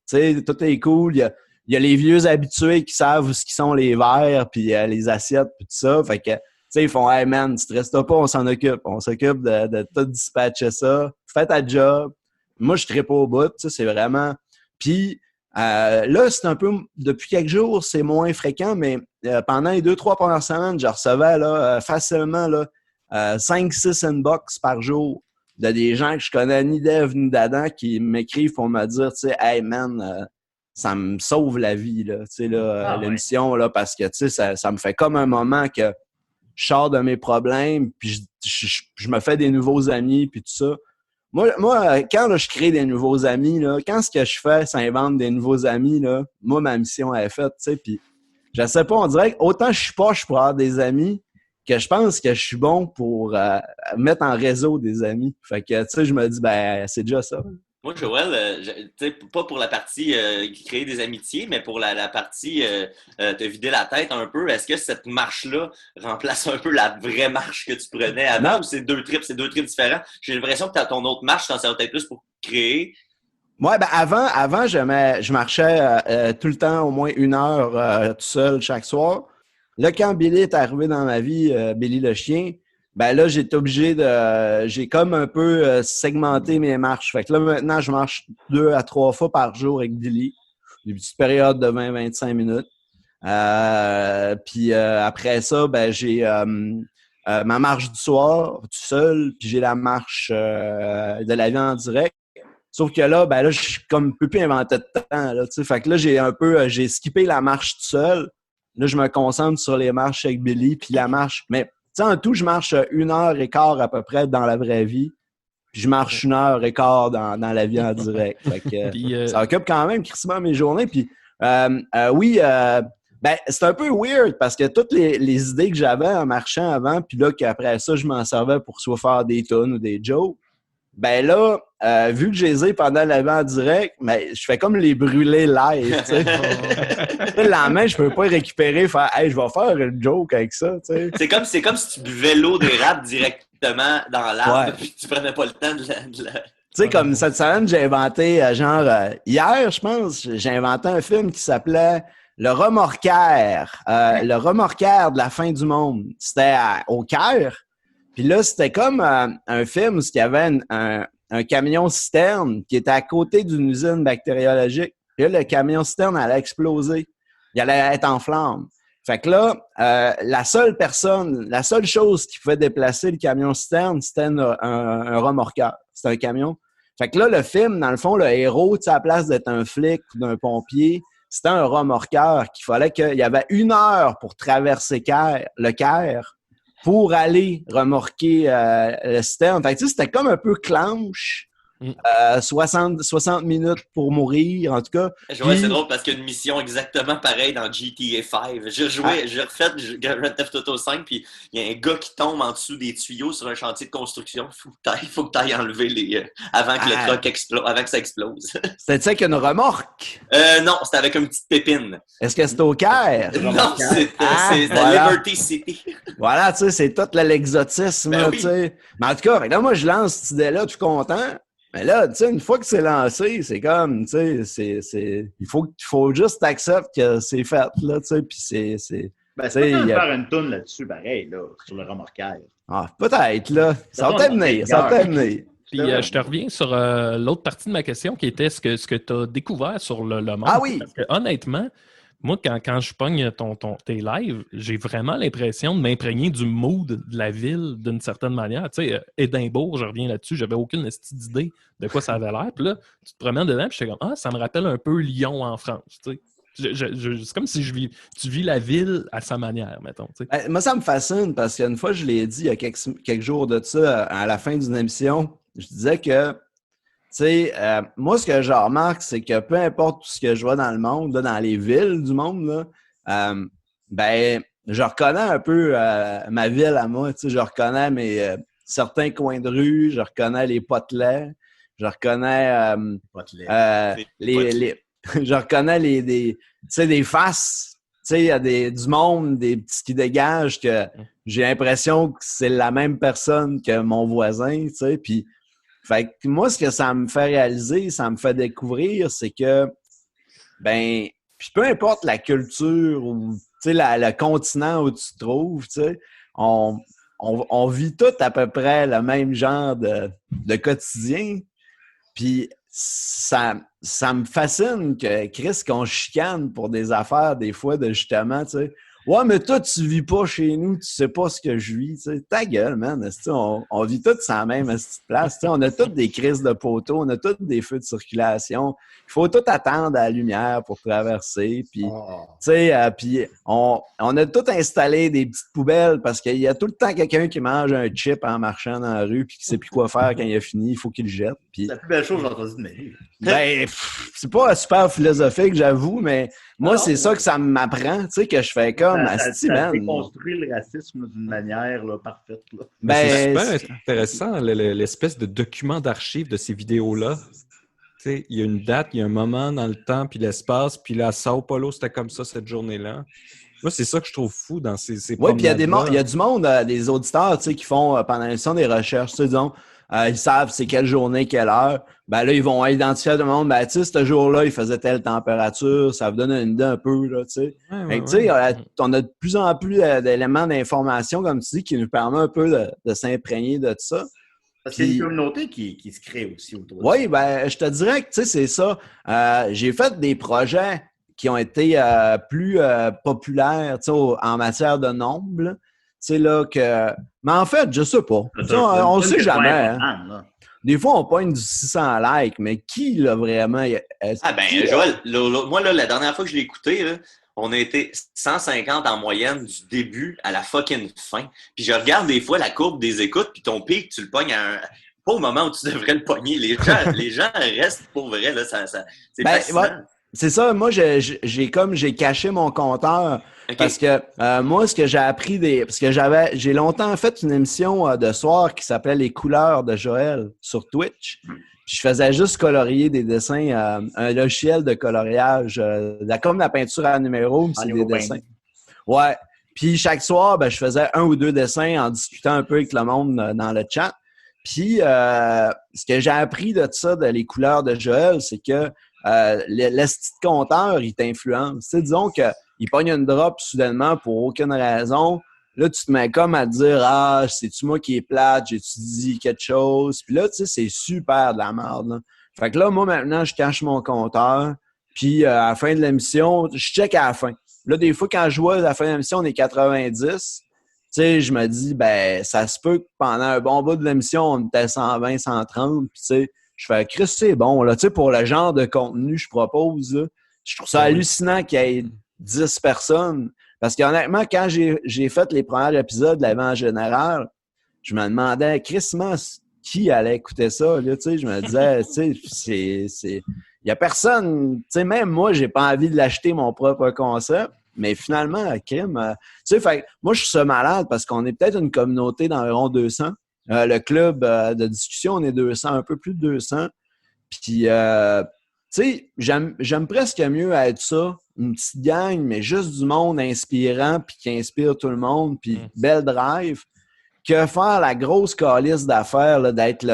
Tu sais, tout est cool. Il y a les vieux habitués qui savent où sont les verres, puis les assiettes, puis tout ça. Fait que, tu sais, ils font « Hey man, stresse pas, on s'en occupe. On s'occupe de tout dispatcher ça. Fais ta job. » Moi, je trippe au bout, tu sais, c'est vraiment... Puis là, c'est un peu... Depuis quelques jours, c'est moins fréquent, mais pendant les 2-3 premières semaines, je recevais là, facilement là, 5-6 inbox par jour de des gens que je connais ni d'Ève ni d'Adam qui m'écrivent pour me dire, tu sais, « Hey man, ça me sauve la vie, là, tu sais, là, l'émission, là, parce que, tu sais, ça me fait comme un moment que je sors de mes problèmes, puis je me fais des nouveaux amis, puis tout ça. » Moi, quand là, je crée des nouveaux amis, là, quand ce que je fais, c'est inventer des nouveaux amis, là, moi, ma mission elle est faite, tu sais, puis je sais pas, on dirait qu'autant je suis poche pour avoir des amis, que je pense que je suis bon pour mettre en réseau des amis. Fait que, tu sais, je me dis, ben, c'est déjà ça. Moi, Joël, tu sais, pas pour la partie créer des amitiés, mais pour la partie te vider la tête un peu, est-ce que cette marche-là remplace un peu la vraie marche que tu prenais avant ou c'est deux trips différents? J'ai l'impression que ton autre marche, t'en sers peut-être plus pour créer. Ouais, ben avant je marchais tout le temps au moins 1 heure tout seul chaque soir. Là, quand Billy est arrivé dans ma vie, Billy le chien, ben là, j'ai comme un peu segmenté mes marches. Fait que là, maintenant, je marche 2 à 3 fois par jour avec Billy. Des petites périodes de 20-25 minutes. Puis après ça, ben j'ai ma marche du soir, tout seul, puis j'ai la marche de la vie en direct. Sauf que là, ben là, je suis comme peu plus inventé de temps, là, tu sais. Fait que là, j'ai skippé la marche tout seul. Là, je me concentre sur les marches avec Billy, puis la marche. Mais, tu sais, en tout, je marche 1h15 à peu près dans la vraie vie. Puis je marche 1h15 dans la vie en direct. Fait que puis, ça occupe quand même crissement mes journées. Puis, oui, ben, c'est un peu weird parce que toutes les idées que j'avais en marchant avant, puis là, qu'après ça, je m'en servais pour soit faire des tunes ou des jokes. Ben là, vu que je les ai pendant la vie en direct, ben, je fais comme les brûler live, tu sais. Le lendemain, je peux pas récupérer, faire « Hey, je vais faire une joke avec ça, tu sais. » C'est comme si tu buvais l'eau d'érable directement dans l'arbre, puis tu prenais pas le temps de la... Tu sais, comme cette semaine, j'ai inventé, hier, je pense, j'ai inventé un film qui s'appelait Le Remorquaire. Le Remorquaire de la fin du monde. C'était au Caire. Puis là, c'était comme un film où il y avait un camion-citerne qui était à côté d'une usine bactériologique. Puis là, le camion-citerne allait exploser. Il allait être en flammes. Fait que là, la seule chose qui pouvait déplacer le camion-citerne, c'était un remorqueur. C'était un camion. Fait que là, le film, dans le fond, le héros, à la place d'être un flic ou d'un pompier, c'était un remorqueur qu'il fallait qu'il y avait 1 heure pour traverser le Caire pour aller remorquer le citerne. Fait que, c'était comme un peu clanche, 60 minutes pour mourir, en tout cas. Joël, c'est drôle parce qu'il y a une mission exactement pareille dans GTA 5. J'ai refait Grand Theft Auto 5, puis il y a un gars qui tombe en dessous des tuyaux sur un chantier de construction. Il faut que tu ailles enlever avant que le truck explose, avant que ça explose. C'était ça avec une remorque? Non, c'était avec une petite pépine. Est-ce que c'était au Caire? Non, c'est voilà. Liberty City. Voilà, tu sais, c'est tout l'exotisme, Ben oui. tu sais. Mais en tout cas, là, moi, je lance cette idée-là, tout content. Mais là, tu sais, une fois que c'est lancé, c'est comme, tu sais, il faut juste accepter que c'est fait, là, tu sais, puis c'est... Ben, tu peux faire une toune là-dessus, pareil, là, sur le remorquage. Ah, peut-être, là. Ça va peut-être venir, ça va peut-être venir. Puis je te reviens sur l'autre partie de ma question qui était ce que tu as découvert sur le monde. Ah oui! Parce que honnêtement, moi, quand je pogne tes lives, j'ai vraiment l'impression de m'imprégner du mood de la ville d'une certaine manière. Tu sais, Édimbourg, je reviens là-dessus, j'avais aucune idée de quoi ça avait l'air. Puis là, tu te promènes dedans, puis j'étais comme, ça me rappelle un peu Lyon en France. Tu sais. C'est comme si tu vis la ville à sa manière, mettons. Tu sais. Ben, moi, ça me fascine parce qu'une fois, je l'ai dit il y a quelques jours de ça, à la fin d'une émission, je disais que, tu sais, moi, ce que je remarque, c'est que peu importe tout ce que je vois dans le monde, là, dans les villes du monde, là, ben, je reconnais un peu ma ville à moi. Tu sais, je reconnais certains coins de rue, je reconnais les potelets, je reconnais je reconnais des faces. Tu sais, il y a du monde, des petits qui dégagent que j'ai l'impression que c'est la même personne que mon voisin, tu sais, puis fait que moi, ce que ça me fait réaliser, ça me fait découvrir, c'est que, ben, puis peu importe la culture ou, tu sais, le continent où tu te trouves, tu sais, on vit tous à peu près le même genre de quotidien. Puis ça me fascine que, Chris, qu'on chicane pour des affaires, des fois, de justement, tu sais, ouais, mais toi, tu vis pas chez nous, tu sais pas ce que je vis, tu sais. Ta gueule, man. On vit tous sur la même petite place. Tu sais, on a toutes des crises de poteaux, on a tous des feux de circulation. Il faut tout attendre à la lumière pour traverser. Puis, tu sais, puis on a tout installé des petites poubelles parce qu'il y a tout le temps quelqu'un qui mange un chip en marchant dans la rue puis qui sait plus quoi faire quand il a fini. Il faut qu'il le jette. Puis, c'est la plus belle chose que j'ai entendue de ma vie. Ben, c'est pas super philosophique, j'avoue, mais moi, c'est ça que ça m'apprend, tu sais, que je fais comme ça déconstruit le racisme d'une manière là, parfaite. Là. Ben, c'est super intéressant, l'espèce de document d'archives de ces vidéos-là. Tu sais, il y a une date, il y a un moment dans le temps, puis l'espace, puis là, à Sao Paulo, c'était comme ça cette journée-là. Moi, c'est ça que je trouve fou dans ces oui, puis il y a du monde, des auditeurs, tu sais, qui font pendant l'émission des recherches, tu sais, disons, ils savent c'est quelle journée, quelle heure. Ben là, ils vont identifier tout le monde. Ben, tu sais, ce jour-là, il faisait telle température. Ça vous donne une idée un peu, là, tu sais. Tu sais, on a de plus en plus d'éléments d'information, comme tu dis, qui nous permet un peu de s'imprégner de tout ça. Parce qu'il y a une communauté qui se crée aussi autour de ça. Oui, ben, je te dirais que, tu sais, c'est ça. J'ai fait des projets qui ont été plus populaires, tu sais, en matière de nombre, là. Tu sais, là, que... Mais en fait, je sais pas. On ne sait jamais. Hein. Des fois, on pogne du 600 likes, mais qui l'a vraiment... Joël, moi, là, la dernière fois que je l'ai écouté, là, on a été 150 en moyenne du début à la fucking fin. Puis je regarde des fois la courbe des écoutes, puis ton pic, tu le pognes pas au moment où tu devrais le pogner. Les gens restent pour vrai. Là, c'est fascinant. Ouais. C'est ça, moi, j'ai caché mon compteur. Okay. Parce que moi, ce que j'ai appris parce que j'ai longtemps fait une émission de soir qui s'appelait Les couleurs de Joël sur Twitch. Puis je faisais juste colorier des dessins, un logiciel de coloriage, comme la peinture à numéro, mais c'est des dessins. Ouais. Puis chaque soir, ben, je faisais 1 ou 2 dessins en discutant un peu avec le monde dans le chat. Puis ce que j'ai appris de ça, de Les couleurs de Joël, c'est que l'esti de compteur, il t'influence. Tu sais, disons qu'il pogne une drop soudainement pour aucune raison. Là, tu te mets comme à te dire « Ah, c'est-tu moi qui est plate? J'ai-tu dit quelque chose? » Puis là, tu sais, c'est super de la merde. Là. Fait que là, moi, maintenant, je cache mon compteur. Puis à la fin de l'émission, je check à la fin. Là, des fois, quand je vois à la fin de l'émission, on est 90. Tu sais, je me dis, ben, ça se peut que pendant un bon bout de l'émission, on était 120, 130. Puis tu sais, je fais, Chris, c'est bon, là, tu sais, pour le genre de contenu que je propose, là, je trouve ça hallucinant qu'il y ait 10 personnes. Parce qu'honnêtement, quand j'ai fait les premiers épisodes de l'Avent en général, je me demandais, Chris, qui allait écouter ça, là, tu sais, je me disais, tu sais, il y a personne, tu sais, même moi, j'ai pas envie de l'acheter mon propre concept, mais finalement, crime, tu sais, fait moi, je suis ça malade parce qu'on est peut-être une communauté d'environ 200. Le club de discussion, on est 200, un peu plus de 200. Puis, tu sais, j'aime presque mieux être ça, une petite gang, mais juste du monde inspirant, puis qui inspire tout le monde, puis belle drive, que faire la grosse calice d'affaires, là, d'être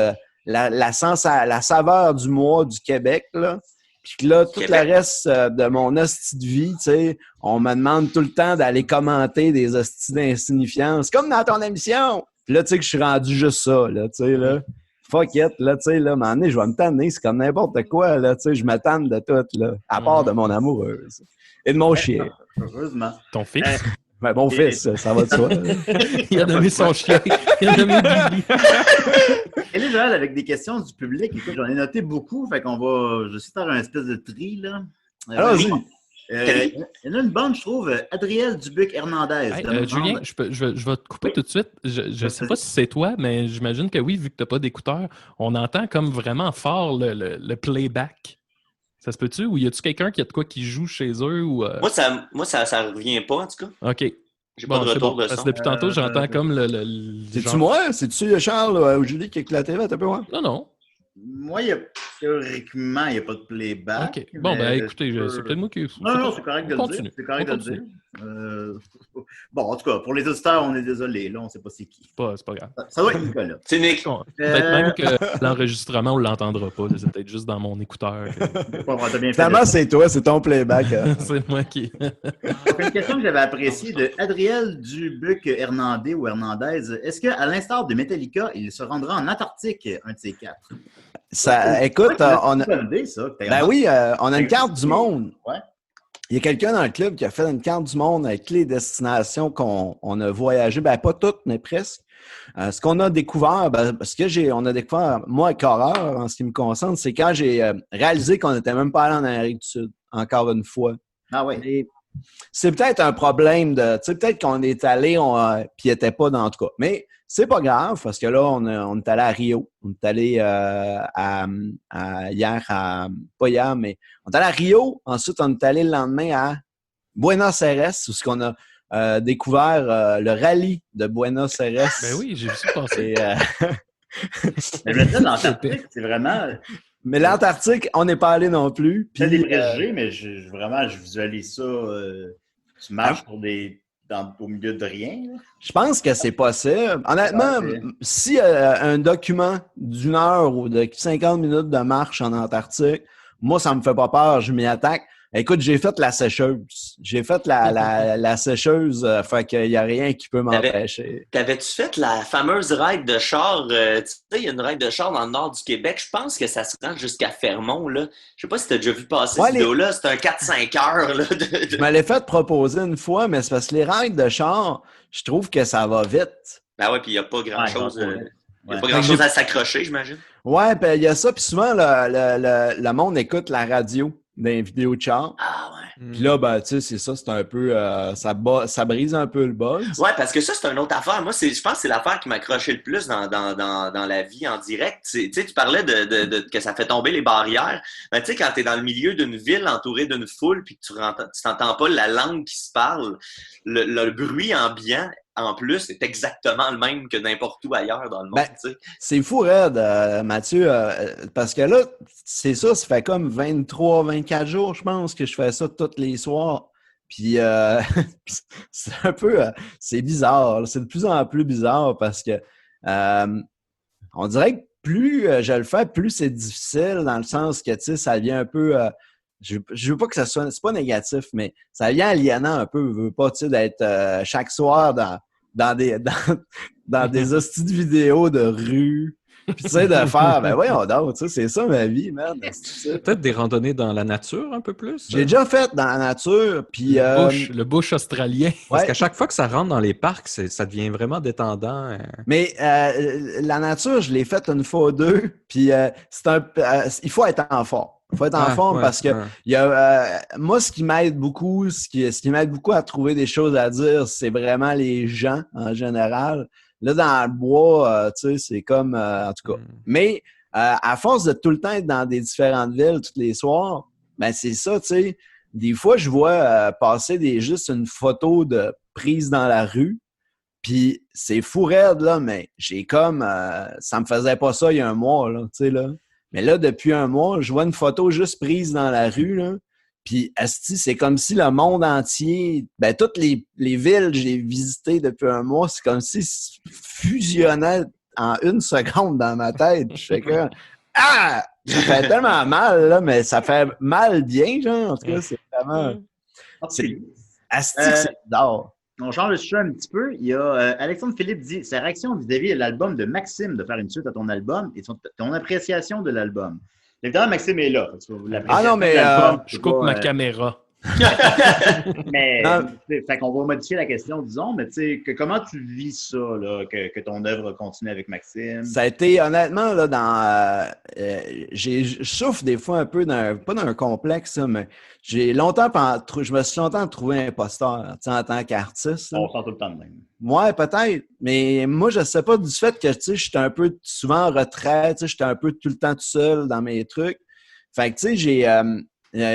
la saveur du mois du Québec, là. Puis que là, tout le reste de mon hostie de vie, tu sais, on me demande tout le temps d'aller commenter des hosties d'insignifiance, comme dans ton émission. Puis là, tu sais que je suis rendu juste ça, là, tu sais, là. Fuck it, là, tu sais, là, à un moment donné, je vais me tanner, c'est comme n'importe quoi, là, tu sais, je me tanne de tout, là, à part de mon amoureuse et de mon chien. Heureusement. Ton fils? Ben, mon fils, ça va de soi. Il a nommé son chien. Il a nommé Billy. Et là, Joël, avec des questions du public, écoute, j'en ai noté beaucoup, fait qu'on va, je vais essayer de faire un espèce de tri, là. Allons-y. Il y en a une bonne, je trouve, Adriel Dubuc-Hernandez. Hey, Julien, je vais te couper tout de suite. Je ne sais pas si c'est toi, mais j'imagine que oui, vu que tu n'as pas d'écouteurs, on entend comme vraiment fort le playback. Ça se peut-tu? Ou y a-tu quelqu'un qui a de quoi qui joue chez eux? Ou, Moi, ça revient pas, en tout cas. OK. J'ai pas de retour de parce son. que depuis tantôt, j'entends comme le C'est-tu genre... moi? C'est-tu Charles ou Julie qui éclate la TV? T'as peu moi? Non. Moi, théoriquement, il n'y a pas de playback. OK. Bon, ben écoutez, c'est peut-être moi qui... Non, c'est correct de le dire. C'est correct de le dire. Bon, en tout cas, pour les auditeurs, on est désolé. Là, on ne sait pas c'est qui. C'est pas grave. Ça doit être Nicolas. C'est Nick. Peut-être même que l'enregistrement, on ne l'entendra pas. C'est peut-être juste dans mon écouteur. Finalement, c'est toi, c'est ton playback. Hein. C'est moi qui... Une question que j'avais appréciée de Adriel Dubuc-Hernandez ou Hernandez. Est-ce qu'à l'instar de Metallica, il se rendra en Antarctique, un de ces quatre? Ça, écoute, on a... Idée, ça, Ben oui, on a une carte du monde. Ouais. Il y a quelqu'un dans le club qui a fait une carte du monde avec les destinations qu'on a voyagé. Ben, pas toutes, mais presque. Ce qu'on a découvert, on a découvert, moi, avec horreur, en ce qui me concerne, c'est quand j'ai réalisé qu'on n'était même pas allé en Amérique du Sud, encore une fois. Ah oui. Et c'est peut-être un problème de... Tu sais, peut-être qu'on est allé, puis il n'était pas dans tout cas. Mais c'est pas grave, parce que là, on est allé à Rio. On est allé pas hier, mais on est allé à Rio. Ensuite, on est allé le lendemain à Buenos Aires, où on a découvert le rallye de Buenos Aires. Ben oui, j'ai vu ça passer. Mais je me disais, l'Antarctique, c'est vraiment... Mais l'Antarctique, on n'est pas allé non plus. C'est des préjugés, mais vraiment, je visualise ça. Tu marches au milieu de rien. Là. Je pense que c'est possible. Honnêtement, si un document d'une heure ou de 50 minutes de marche en Antarctique, moi, ça me fait pas peur, je m'y attaque. Écoute, j'ai fait la sécheuse. J'ai fait la sécheuse, fait qu'il n'y a rien qui peut m'empêcher. T'avais-tu fait la fameuse ride de char? Tu sais, il y a une ride de char dans le nord du Québec. Je pense que ça se rend jusqu'à Fermont, là. Je sais pas si t'as déjà vu passer cette vidéo-là. C'est un 4-5 heures, là. Je me l'ai fait proposer une fois, mais c'est parce que les rides de char, je trouve que ça va vite. Ben ouais, puis il n'y a pas grand-chose... pas grand-chose à s'accrocher, j'imagine. Ouais, puis il y a ça. Puis souvent, le monde écoute la radio dans les vidéos de char. Ah ouais. Puis là, ben, tu sais, c'est ça, c'est un peu... ça brise un peu le buzz. Ouais, parce que ça, c'est une autre affaire. Moi, je pense que c'est l'affaire qui m'a accroché le plus dans la vie en direct. Tu sais, tu parlais que ça fait tomber les barrières. Ben, tu sais, quand tu es dans le milieu d'une ville entourée d'une foule puis que tu n'entends pas la langue qui se parle, le bruit ambiant, en plus, est exactement le même que n'importe où ailleurs dans le monde. Ben, c'est fou, raide, Mathieu, parce que là, c'est ça fait comme 23-24 jours, je pense, que je fais ça tous les soirs. Puis, c'est un peu... c'est bizarre. Là. C'est de plus en plus bizarre parce que on dirait que plus je le fais, plus c'est difficile dans le sens que, tu sais, ça devient un peu... je veux pas que ça soit... C'est pas négatif, mais ça devient aliénant un peu. Je veux pas, tu sais, d'être chaque soir dans des hosties de vidéos de rue. Puis, tu sais, de faire... Ben voyons donc, tu sais, c'est ça ma vie, man. Peut-être des randonnées dans la nature un peu plus? J'ai déjà fait dans la nature, puis... Le bush australien. Parce qu'à chaque fois que ça rentre dans les parcs, ça devient vraiment détendant. Mais la nature, je l'ai faite une fois ou deux, puis il faut être en forme. Il faut être en forme parce que moi, ce qui m'aide beaucoup, ce qui m'aide beaucoup à trouver des choses à dire, c'est vraiment les gens en général. Là, dans le bois, tu sais, c'est comme... en tout cas. Mais à force de tout le temps être dans des différentes villes tous les soirs, ben c'est ça, tu sais. Des fois, je vois passer juste une photo de prise dans la rue, puis c'est fou raide, là, mais j'ai comme... ça me faisait pas ça il y a un mois, là, tu sais, là. Mais là, depuis un mois, je vois une photo juste prise dans la rue, là. Puis, asti, c'est comme si le monde entier, ben toutes les villes que j'ai visitées depuis un mois, c'est comme si ça fusionnait en une seconde dans ma tête. Je fais que, ça fait tellement mal, là, mais ça fait mal bien, genre. En tout cas, c'est vraiment... C'est bizarre. On change le sujet un petit peu. Il y a Alexandre Philippe dit sa réaction vis-à-vis de l'album de Maxime de faire une suite à ton album et ton appréciation de l'album. Évidemment, Maxime est là. Ah non, mais je coupe ma caméra. Mais, fait qu'on va modifier la question, disons, mais tu sais, comment tu vis ça, là, que ton œuvre continue avec Maxime? Ça a été, honnêtement, là, je souffre des fois un peu pas d'un complexe, là, mais je me suis longtemps trouvé imposteur, en tant qu'artiste. On sent tout le temps de même. Ouais, peut-être, mais moi, je sais pas du fait que, tu sais, j'étais un peu souvent en retrait, tu sais, j'étais un peu tout le temps tout seul dans mes trucs. Fait que, tu sais,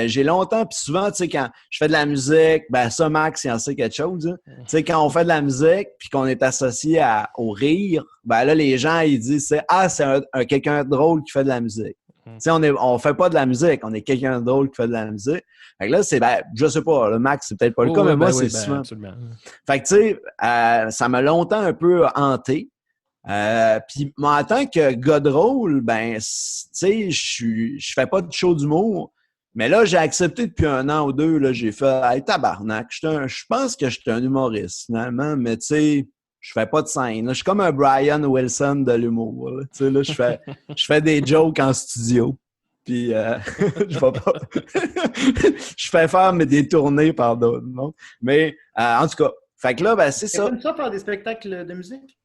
j'ai longtemps, puis souvent, tu sais, quand je fais de la musique, ben ça, Max, il en sait quelque chose. Hein. Tu sais, quand on fait de la musique, puis qu'on est associé au rire, ben là, les gens, ils disent, c'est quelqu'un de drôle qui fait de la musique. Tu sais, on fait pas de la musique, on est quelqu'un de drôle qui fait de la musique. Fait que là, je sais pas, le Max, c'est peut-être pas le cas, mais moi, c'est souvent. Absolument. Fait que, tu sais, ça m'a longtemps un peu hanté. Puis, moi, en tant que gars drôle, ben, tu sais, je fais pas de show d'humour. Mais là, j'ai accepté depuis 1 an ou 2, là, j'ai fait hey, tabarnak, je pense que je suis un humoriste, finalement, mais tu sais, je fais pas de scène. Là. Je suis comme un Brian Wilson de l'humour. Tu sais, là, je fais des jokes en studio. Puis, je vais pas... je fais faire des tournées par d'autres. Non? Mais, en tout cas, fait que là, ben, c'est ça. T'aimes ça faire des spectacles de musique?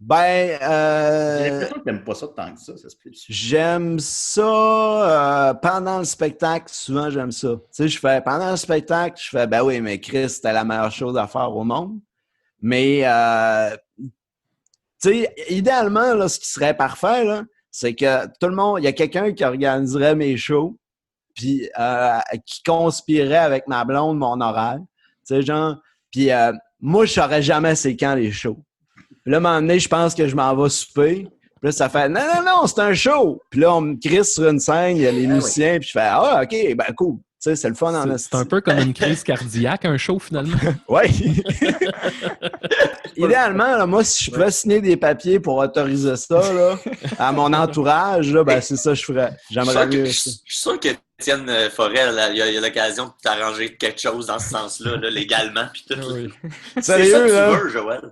Ben, j'ai l'impression que t'aimes pas ça tant que ça se peut. J'aime ça pendant le spectacle, souvent j'aime ça. Tu sais, pendant le spectacle, je fais ben oui, mais Chris, c'était la meilleure chose à faire au monde. Mais tu sais, idéalement, là, ce qui serait parfait, là, c'est que tout le monde, il y a quelqu'un qui organiserait mes shows, puis qui conspirerait avec ma blonde mon horaire. Tu sais, genre, puis moi, je saurais jamais c'est quand les shows. Puis là, à un moment donné, je pense que je m'en vais souper. Puis là, ça fait « Non, c'est un show! » Puis là, on me crisse sur une scène, il y a les musiciens, puis je fais « Ah, OK, ben cool. » Tu sais, c'est le fun en C'est un peu comme une crise cardiaque, un show, finalement. Oui. Idéalement, là, moi, si je pouvais signer des papiers pour autoriser ça là, à mon entourage, là, ben c'est ça que je ferais. J'aimerais mieux ça. Je suis sûr que Étienne Forêt, il a l'occasion de t'arranger quelque chose dans ce sens-là, là, légalement, puis tout. Oui. Sérieux, c'est ça que là? tu veux, Joël?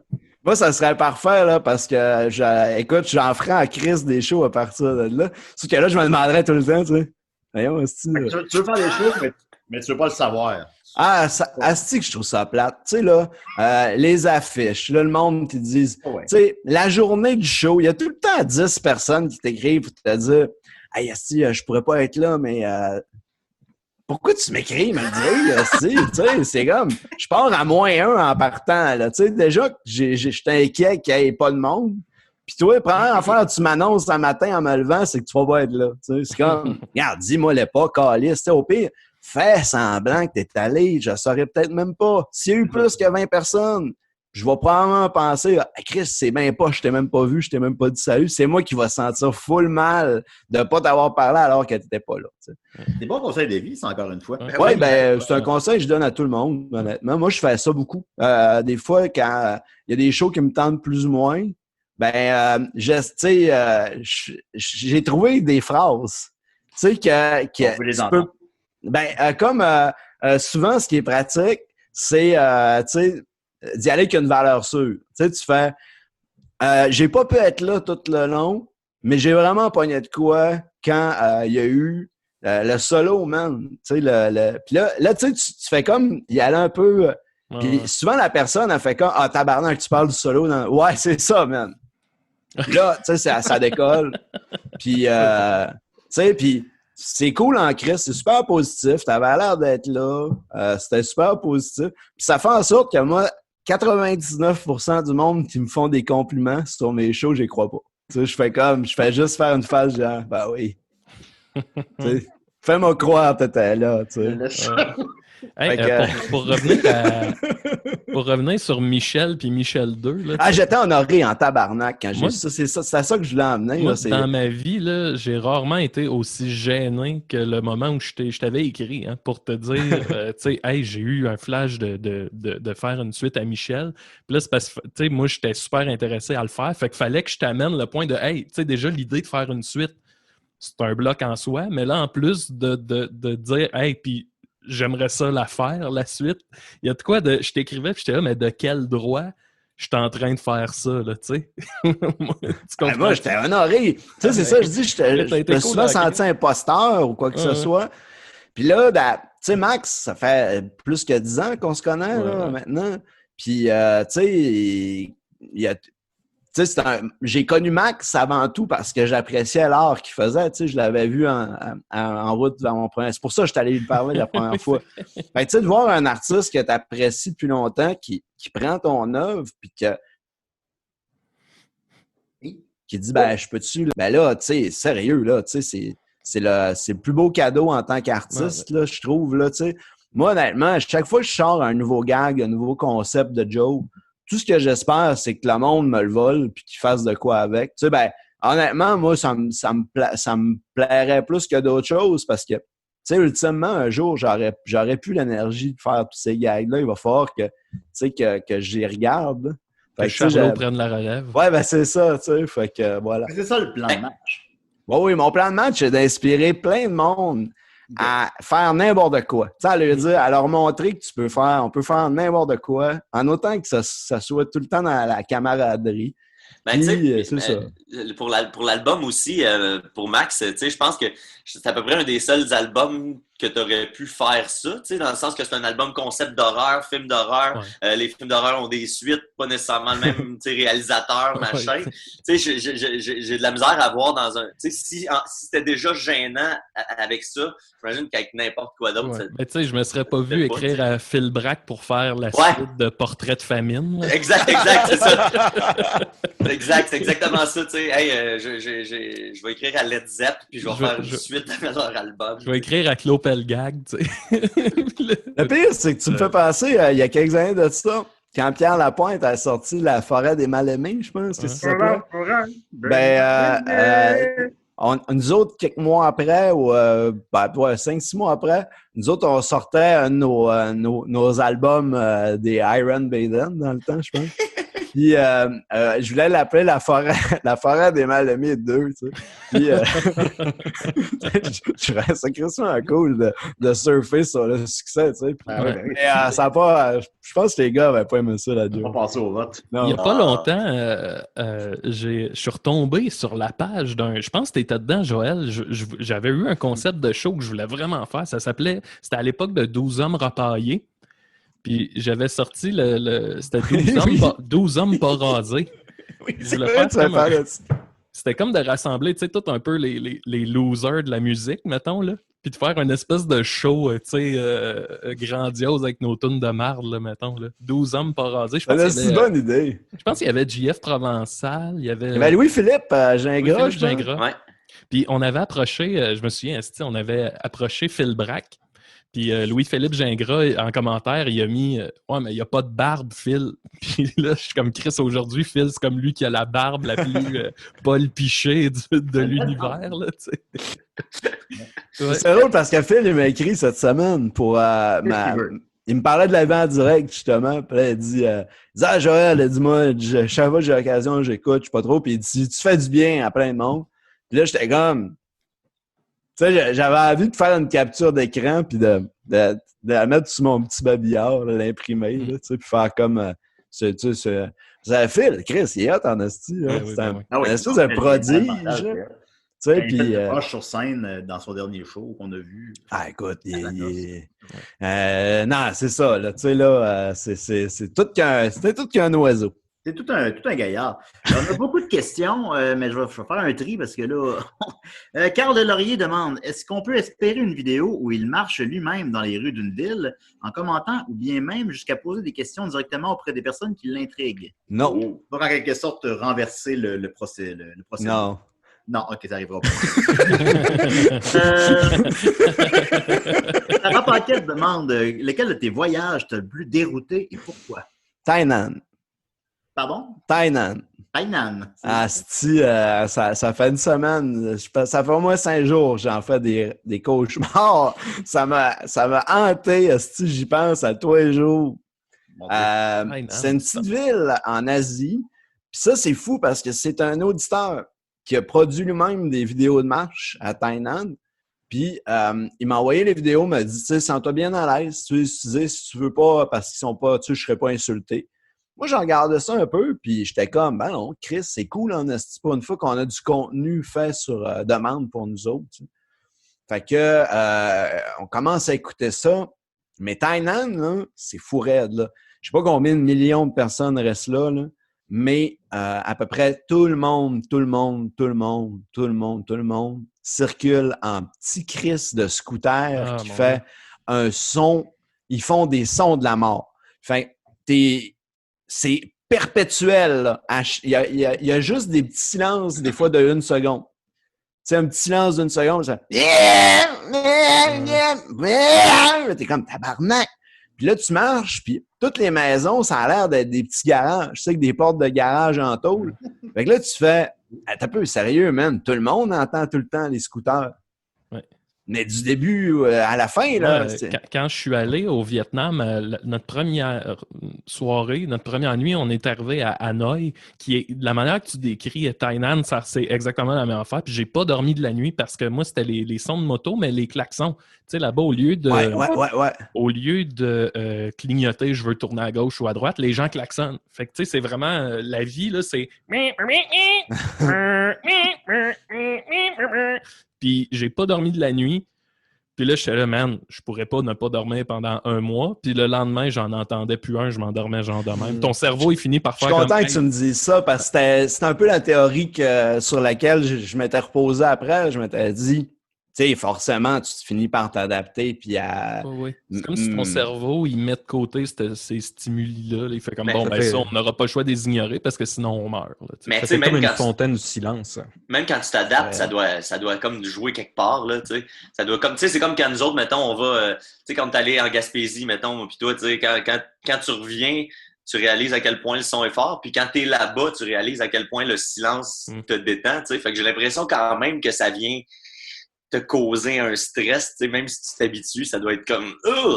Moi, ça serait parfait, là, parce que, écoute, j'en ferais en crise des shows à partir de là. Sauf que là, je me demanderais tout le temps, tu sais. Voyons, asti, tu veux faire des shows, mais tu veux pas le savoir. Ah, asti que je trouve ça plate. Tu sais, là, les affiches, là, le monde qui disent, tu sais, la journée du show, il y a tout le temps 10 personnes qui t'écrivent pour te dire, hey, asti, je pourrais pas être là, mais pourquoi tu m'écris, me le dire, tu sais, c'est comme, je pars à -1 en partant, là, tu sais, déjà que j'étais inquiet qu'il n'y ait pas de monde, puis toi, première affaire, tu m'annonces un matin en me levant, c'est que tu vas pas être là, tu sais, c'est comme, regarde, dis-moi le pas, calice, tu sais, au pire, fais semblant que t'es allé, je saurais peut-être même pas, s'il y a eu plus que 20 personnes, je vais probablement penser « Chris, c'est bien pas, je t'ai même pas vu, je t'ai même pas dit salut. » C'est moi qui vais sentir full mal de pas t'avoir parlé alors que t'étais pas là. T'sais. C'est bon conseil de vie, c'est encore une fois. Oui, ben c'est un conseil que je donne à tout le monde, honnêtement. Moi, je fais ça beaucoup. Des fois, quand il y a des shows qui me tentent plus ou moins, ben, j'ai trouvé des phrases. Tu sais, que les tu peux... Ben, comme souvent, ce qui est pratique, c'est, tu sais, d'y aller avec une valeur sûre. Tu sais, tu fais j'ai pas pu être là tout le long, mais j'ai vraiment pogné de quoi quand il y a eu le solo, man. Tu sais, puis là tu sais, tu fais comme y aller un peu. Puis souvent, la personne, elle fait comme tabarnak, tu parles du solo. Ouais, c'est ça, man. Puis là, tu sais, ça décolle. Puis, tu sais, puis c'est cool en Christ, c'est super positif. T'avais l'air d'être là. C'était super positif. Puis ça fait en sorte que moi, 99% du monde qui me font des compliments sur mes shows, j'y crois pas. Tu sais, je fais juste faire une face genre, ben oui. Tu sais, fais-moi croire, peut-être là, tu sais. Hey, pour revenir sur Michel puis Michel 2. Là, j'étais honoré en tabarnak quand j'ai ça. C'est ça que je voulais emmener. Moi, là, dans ma vie, là, j'ai rarement été aussi gêné que le moment où je t'avais écrit pour te dire, tu sais, hey, j'ai eu un flash de faire une suite à Michel. Puis là, c'est parce que, tu sais, moi, j'étais super intéressé à le faire. Fait qu'il fallait que je t'amène le point de, hey, tu sais, déjà, l'idée de faire une suite, c'est un bloc en soi. Mais là, en plus de dire, hey, puis j'aimerais ça la faire, la suite. Il y a de quoi de. Je t'écrivais, puis j'étais là, mais de quel droit je suis en train de faire ça, là, tu sais? Moi, j'étais honoré. Tu sais, c'est ça, je dis, je me suis souvent senti imposteur ou quoi que ce soit. Puis là, tu sais, Max, ça fait plus que 10 ans qu'on se connaît, là, maintenant. Puis, tu sais, j'ai connu Max avant tout parce que j'appréciais l'art qu'il faisait. Tu sais, je l'avais vu en route vers mon premier. C'est pour ça que je suis allé lui parler la première fois. Fait que, tu sais, de voir un artiste que tu apprécies depuis longtemps qui prend ton œuvre puis qui dit ben je peux-tu là? Ben là, tu sais, sérieux, là, tu sais, c'est le plus beau cadeau en tant qu'artiste, là, je trouve, là, tu sais. Moi, honnêtement, chaque fois que je sors un nouveau gag, un nouveau concept de joke, tout ce que j'espère, c'est que le monde me le vole puis qu'il fasse de quoi avec. Tu sais, ben, honnêtement, moi, ça me plairait plus que d'autres choses parce que, tu sais, ultimement, un jour, j'aurais plus l'énergie de faire tous ces gags-là. Il va falloir que, tu sais, que j'y regarde. Fait que Charlot prenne la relève. Ouais, ben c'est ça, tu sais. Fait que, voilà. C'est ça le plan de match. Oui, mon plan de match, c'est d'inspirer plein de monde à faire n'importe quoi. Tu sais, à leur montrer que on peut faire n'importe quoi, en autant que ça soit tout le temps dans la camaraderie. Ben, puis, c'est ça. Pour l'album aussi, pour Max, tu sais, je pense que c'est à peu près un des seuls albums que tu aurais pu faire ça, tu sais, dans le sens que c'est un album concept d'horreur, film d'horreur. Ouais. Les films d'horreur ont des suites, pas nécessairement le même réalisateur, machin. Tu sais, j'ai de la misère à voir dans un... Tu sais, si c'était déjà gênant avec ça, j'imagine qu'avec n'importe quoi d'autre... Ouais. Mais tu sais, je me serais pas vu écrire à Phil Brack pour faire la suite de Portrait de famine. Là. Exact, c'est ça. Exact, c'est exactement ça, tu sais. Hey, je vais écrire à Led Zepp, puis je vais faire une suite à leur album. Je vais écrire à Claude Pelgag, tu sais. Le pire, c'est que tu me fais penser, il y a quelques années de ça, quand Pierre Lapointe a sorti La Forêt des Mal-Aimés, je pense que c'est ça. Nous autres, quelques mois après, ou 5-6 mois après, nous autres, on sortait nos albums des Iron Maiden dans le temps, je pense. Puis, je voulais l'appeler la forêt des Mal-Aimés 2, tu sais. Puis, je trouvais ça crissement cool de surfer sur le succès, tu sais. Puis, ça a pas... je pense que les gars n'avaient pas aimé ça, la joke. On va passer au vote. Il n'y a pas longtemps, je suis retombé sur la page d'un... Je pense que tu étais dedans, Joël. J'avais eu un concept de show que je voulais vraiment faire. Ça s'appelait... C'était à l'époque de 12 hommes repaillés. Puis j'avais sorti c'était 12 hommes pas rasés. Oui, c'est vrai, tu vas faire C'était comme de rassembler, tu sais, tout un peu les losers de la musique, mettons, là. Puis de faire une espèce de show, tu sais, grandiose avec nos tunes de marde, là, mettons, là. 12 hommes pas rasés. C'est une bonne idée. Je pense qu'il y avait JF Provençal, il y avait... Louis-Philippe Gingras. Ouais. Puis on avait approché, je me souviens, on avait approché Phil Brack. Puis Louis-Philippe Gingras, en commentaire, il a mis « Ouais, mais il n'y a pas de barbe, Phil. » Puis là, je suis comme Chris aujourd'hui. Phil, c'est comme lui qui a la barbe la plus Paul Piché de l'univers, là, tu sais. Ouais. C'est drôle parce que Phil, il m'a écrit cette semaine pour... il me parlait de la vie en direct, justement. Puis là, il dit ah, Joël, dis-moi, chaque fois que j'ai l'occasion, j'écoute, je suis pas trop. Puis il dit « Tu fais du bien à plein de monde. » Puis là, j'étais comme... Tu sais, j'avais envie de faire une capture d'écran puis de la mettre sur mon petit babillard, l'imprimer, tu sais, puis faire comme... c'est Phil, Chris, il est hot en esti. C'est un espèce de prodige. Tu sais, puis... proche sur scène dans son dernier show qu'on a vu. Ah, écoute, non, c'est ça, là. Tu sais, là, c'était tout qu'un oiseau. C'est tout un gaillard. On a beaucoup de questions, mais je vais faire un tri parce que là... Carl Delaurier demande, est-ce qu'on peut espérer une vidéo où il marche lui-même dans les rues d'une ville en commentant ou bien même jusqu'à poser des questions directement auprès des personnes qui l'intriguent? Non. Pour en quelque sorte renverser le procès. Non. Non, ok, ça arrivera pas. Sarah Paquette demande, lequel de tes voyages t'a le plus dérouté et pourquoi? Tainan. Pardon? Tainan. Tainan. Ça fait une semaine. Ça fait au moins 5 jours j'en fais des cauchemars. Ça m'a hanté. Asti, j'y pense à tous les jours. C'est une petite ville en Asie. Puis ça, c'est fou parce que c'est un auditeur qui a produit lui-même des vidéos de marche à Tainan. Puis il m'a envoyé les vidéos, m'a dit, tu sais, sens-toi bien à l'aise. Si tu veux pas, parce qu'ils sont pas, tu sais, je serais pas insulté. Moi, j'en regardais ça un peu, puis j'étais comme, ben non, Chris, c'est cool, on a pour une fois qu'on a du contenu fait sur demande pour nous autres. Tu sais. Fait que, on commence à écouter ça. Mais Tainan, là, c'est fou raide, là. Je sais pas combien de millions de personnes restent là, mais à peu près tout le monde circule en petit Chris de scooter qui fait un son. Ils font des sons de la mort. Fait c'est perpétuel. Là. Il y a juste des petits silences, des fois de 1 seconde. Tu sais, un petit silence d'1 seconde, ça... T'es comme tabarnak. Puis là, tu marches, puis toutes les maisons, ça a l'air d'être des petits garages. Tu sais, avec des portes de garage en tôle. Fait que là, tu fais... T'es un peu sérieux, man. Tout le monde entend tout le temps les scooters. Ouais. Mais du début à la fin, là... Quand je suis allé au Vietnam, notre première soirée, notre première nuit, on est arrivé à Hanoï, qui est la manière que tu décris Tainan, ça c'est exactement la même affaire. Puis j'ai pas dormi de la nuit parce que moi, c'était les sons de moto, mais les klaxons. Tu sais, là-bas, au lieu de au lieu de clignoter, je veux tourner à gauche ou à droite, les gens klaxonnent. Fait que tu sais, c'est vraiment la vie, là, c'est... Puis j'ai pas dormi de la nuit. Puis là, je suis là, man, je pourrais pas ne pas dormir pendant 1 mois. Puis le lendemain, j'en entendais plus un, je m'endormais genre de même. Ton cerveau, il finit par faire comme... Je suis content que tu me dises ça, parce que c'était un peu la théorie sur laquelle je m'étais reposé après. Je m'étais dit, tu sais, forcément, tu finis par t'adapter, puis à... Oui. C'est comme si ton cerveau, il met de côté ces stimuli-là. Il fait comme, ça, on n'aura pas le choix de les ignorer parce que sinon, on meurt. Là, mais c'est comme une fontaine du silence. Même quand tu t'adaptes, ça doit comme jouer quelque part, là, tu sais. Ça doit comme, tu sais, c'est comme quand nous autres, mettons, on va, tu sais, quand t'es allé en Gaspésie, mettons, puis toi, tu sais, quand tu reviens, tu réalises à quel point le son est fort, puis quand t'es là-bas, tu réalises à quel point le silence te détend, tu sais. Fait que j'ai l'impression quand même que ça vient te causer un stress, tu sais, même si tu t'habitues, ça doit être comme,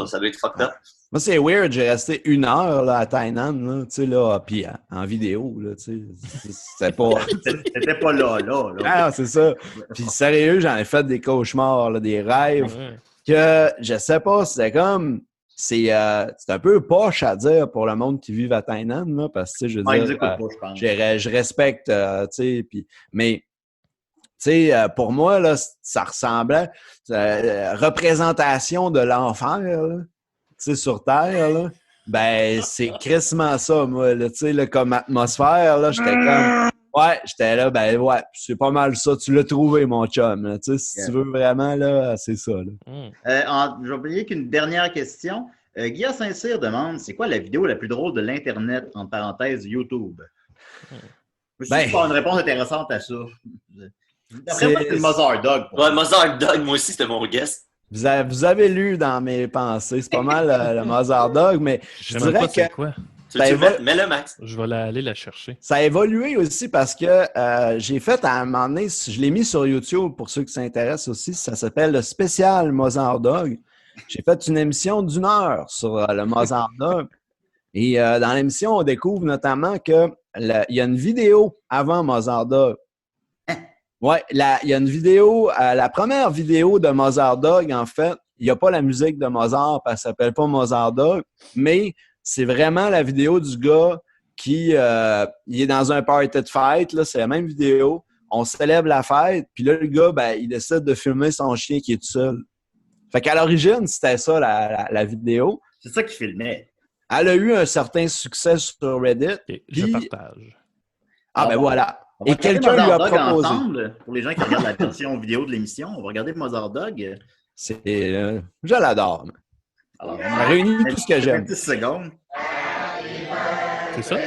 ça doit être fucked up. Moi, c'est weird, j'ai resté 1 heure là, à Tainan, là, tu sais, là, puis en vidéo, là, tu sais, c'était pas... T'étais pas là. Ah, c'est ça. Puis sérieux, j'en ai fait des cauchemars, là, des rêves, que, je sais pas, c'était comme... C'est un peu poche à dire pour le monde qui vit à Tainan, là, parce que, tu sais, je veux dire, je respecte, tu sais, puis... Mais... Tu sais, pour moi, là, ça ressemblait à représentation de l'enfer, là, tu sais, sur Terre, là. Ben, c'est crissement ça, moi, là, tu sais, là, comme atmosphère, là, j'étais comme... Ouais, j'étais là, ben ouais, c'est pas mal ça. Tu l'as trouvé, mon chum, là, tu sais, si tu veux vraiment, là, c'est ça, là. J'ai oublié qu'une dernière question. Guillaume Saint-Cyr demande, c'est quoi la vidéo la plus drôle de l'Internet, entre parenthèses, YouTube? Je sais pas une réponse intéressante à ça. D'après moi, c'est le Mozart Dog. Ouais, Mozart Dog, moi aussi, c'était mon guest. Vous avez lu dans mes pensées, c'est pas mal le Mozart Dog, mais je dirais que... Quoi. Mets-le, Max. Je vais aller la chercher. Ça a évolué aussi parce que j'ai fait à un moment donné, je l'ai mis sur YouTube pour ceux qui s'intéressent aussi, ça s'appelle le spécial Mozart Dog. J'ai fait une émission d'1 heure sur le Mozart Dog. Et dans l'émission, on découvre notamment qu'il y a une vidéo avant Mozart Dog. Ouais, il y a une vidéo, la première vidéo de Mozart Dog, en fait, il n'y a pas la musique de Mozart, parce qu'elle ne s'appelle pas Mozart Dog, mais c'est vraiment la vidéo du gars qui il est dans un party de fête, là, c'est la même vidéo, on célèbre la fête, puis là, le gars, ben, il décide de filmer son chien qui est tout seul. Fait qu'à l'origine, c'était ça, la vidéo. C'est ça qu'il filmait. Elle a eu un certain succès sur Reddit. Ok, je Puis- partage. Ah, ben voilà. On va Et quelqu'un regarder lui a Mother Dog proposé. ensemble. Pour les gens qui regardent la version vidéo de l'émission, on va regarder Mother Dog. C'est, je l'adore. Alors, Ça réunit tout ce que j'aime. 26 secondes. C'est ça?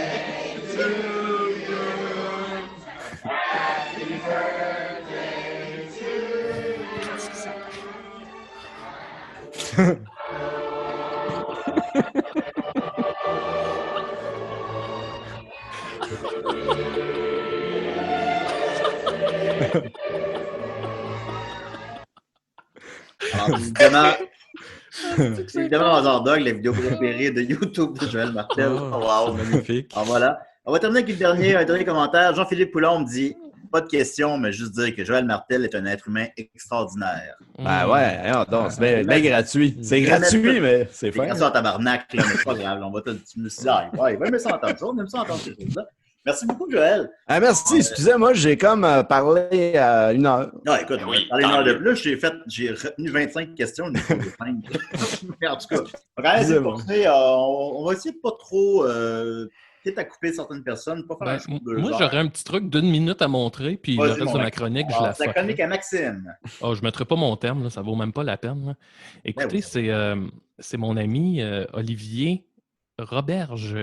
Alors, évidemment, Mother Dog, la vidéo préférée de YouTube de Joël Martel. Oh, c'est magnifique. Alors voilà. On va terminer avec un dernier commentaire. Jean-Philippe Poulon me dit pas de question, mais juste dire que Joël Martel est un être humain extraordinaire. Ben ouais, non, c'est bien gratuit. C'est gratuit, mais c'est C'est fin. grâce à tabarnak, là, mais c'est pas grave. On va te tu me suis dit, ah, ouais, il va aimer ça entendre ça. On aime ça entendre ces choses-là. Merci beaucoup, Joël. Ah, merci. Excusez-moi, j'ai comme parlé à 1 heure. Non, écoute, on va Oui, parler une tant heure de mieux. plus. J'ai retenu 25 questions. Mais en tout cas, on va essayer C'est de bon. continuer, on va essayer de pas trop peut-être à couper certaines personnes, pas faire Ben, un show de 2 moi, heures. j'aurais un petit truc d'1 minute à montrer, puis le Vas-y, reste mon de ma Max. chronique, je Alors, la c'est la ferai. chronique à Maxime. Oh, je ne mettrai pas mon terme, là, ça vaut même pas la peine. Là. Écoutez, oui. c'est mon ami Olivier Roberge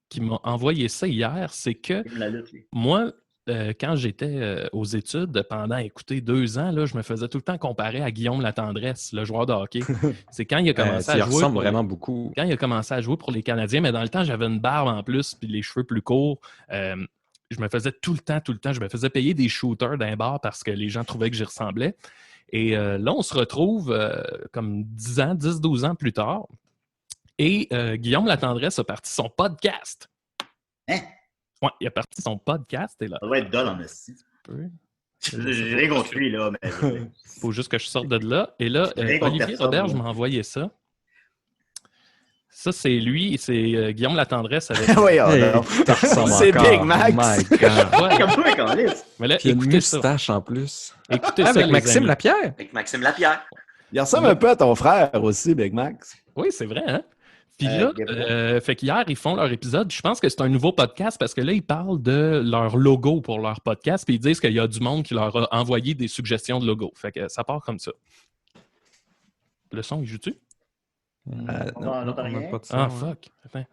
qui m'a envoyé ça hier. C'est que Comme la lutte, lui. moi, quand j'étais aux études, pendant, écoutez, 2 ans, là, je me faisais tout le temps comparer à Guillaume Latendresse, le joueur de hockey. C'est quand il a commencé Tu y à jouer. ressembles pour- vraiment beaucoup. Quand il a commencé à jouer pour les Canadiens, mais dans le temps, j'avais une barbe en plus, puis les cheveux plus courts. Je me faisais tout le temps, je me faisais payer des shooters d'un bar parce que les gens trouvaient que j'y ressemblais. Et là, on se retrouve comme 10-12 ans plus tard. Et Guillaume Latendresse a parti son podcast. Hein? Ouais, il a parti son podcast. Et là, Ça doit être dole en esti. J'ai rien contre lui, là, mais. il faut juste que je sorte de là. Et là, Rien contre Olivier personne, Robert, je moi. m'a envoyé ça. Ça, c'est lui, c'est Guillaume Latendresse avec. Oui, Hey, non. tu ressembles C'est encore. Big Max. My God. Ouais, Comme toi, Carlis. mais là, Puis une écoutez ça. moustache en plus. Écoutez ça, Avec les Maxime amis. Lapierre. Avec Maxime Lapierre. Il ressemble un peu à ton frère aussi, Big Max. Oui, c'est vrai, hein? Puis là, Gabriel. fait qu'hier, ils font leur épisode. Je pense que c'est un nouveau podcast parce que là, ils parlent de leur logo pour leur podcast. Puis ils disent qu'il y a du monde qui leur a envoyé des suggestions de logo. Fait que ça part comme ça. Le son, il joue-tu? j'entends on rien. n'a pas de son, Ah, hein. fuck. Attends.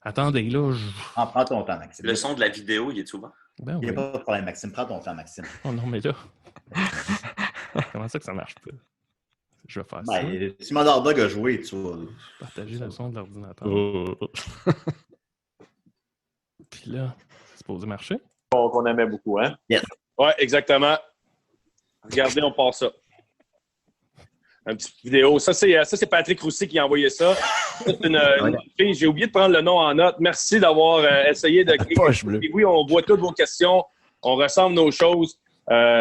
Attendez, là. Ah, prends ton temps, Maxime. Le son de la vidéo, il est ouvert. Ben Il n'y oui. a pas de problème, Maxime. Prends ton temps, Maxime. Oh non, mais là. Comment ça que ça marche pas? Je vais faire ça. Ben, si Mother Dog a joué, tu vois. Partager le son de l'ordinateur. Oh. Puis là, c'est supposé marcher. Qu'on aimait beaucoup, hein? Yes. Ouais, exactement. Regardez, on part ça. Une petite vidéo. Ça, c'est Patrick Roussy qui a envoyé ça. C'est une fille. J'ai oublié de prendre le nom en note. Merci d'avoir essayé de créer. Poche bleue. Et oui, on voit toutes vos questions. On ressemble nos choses.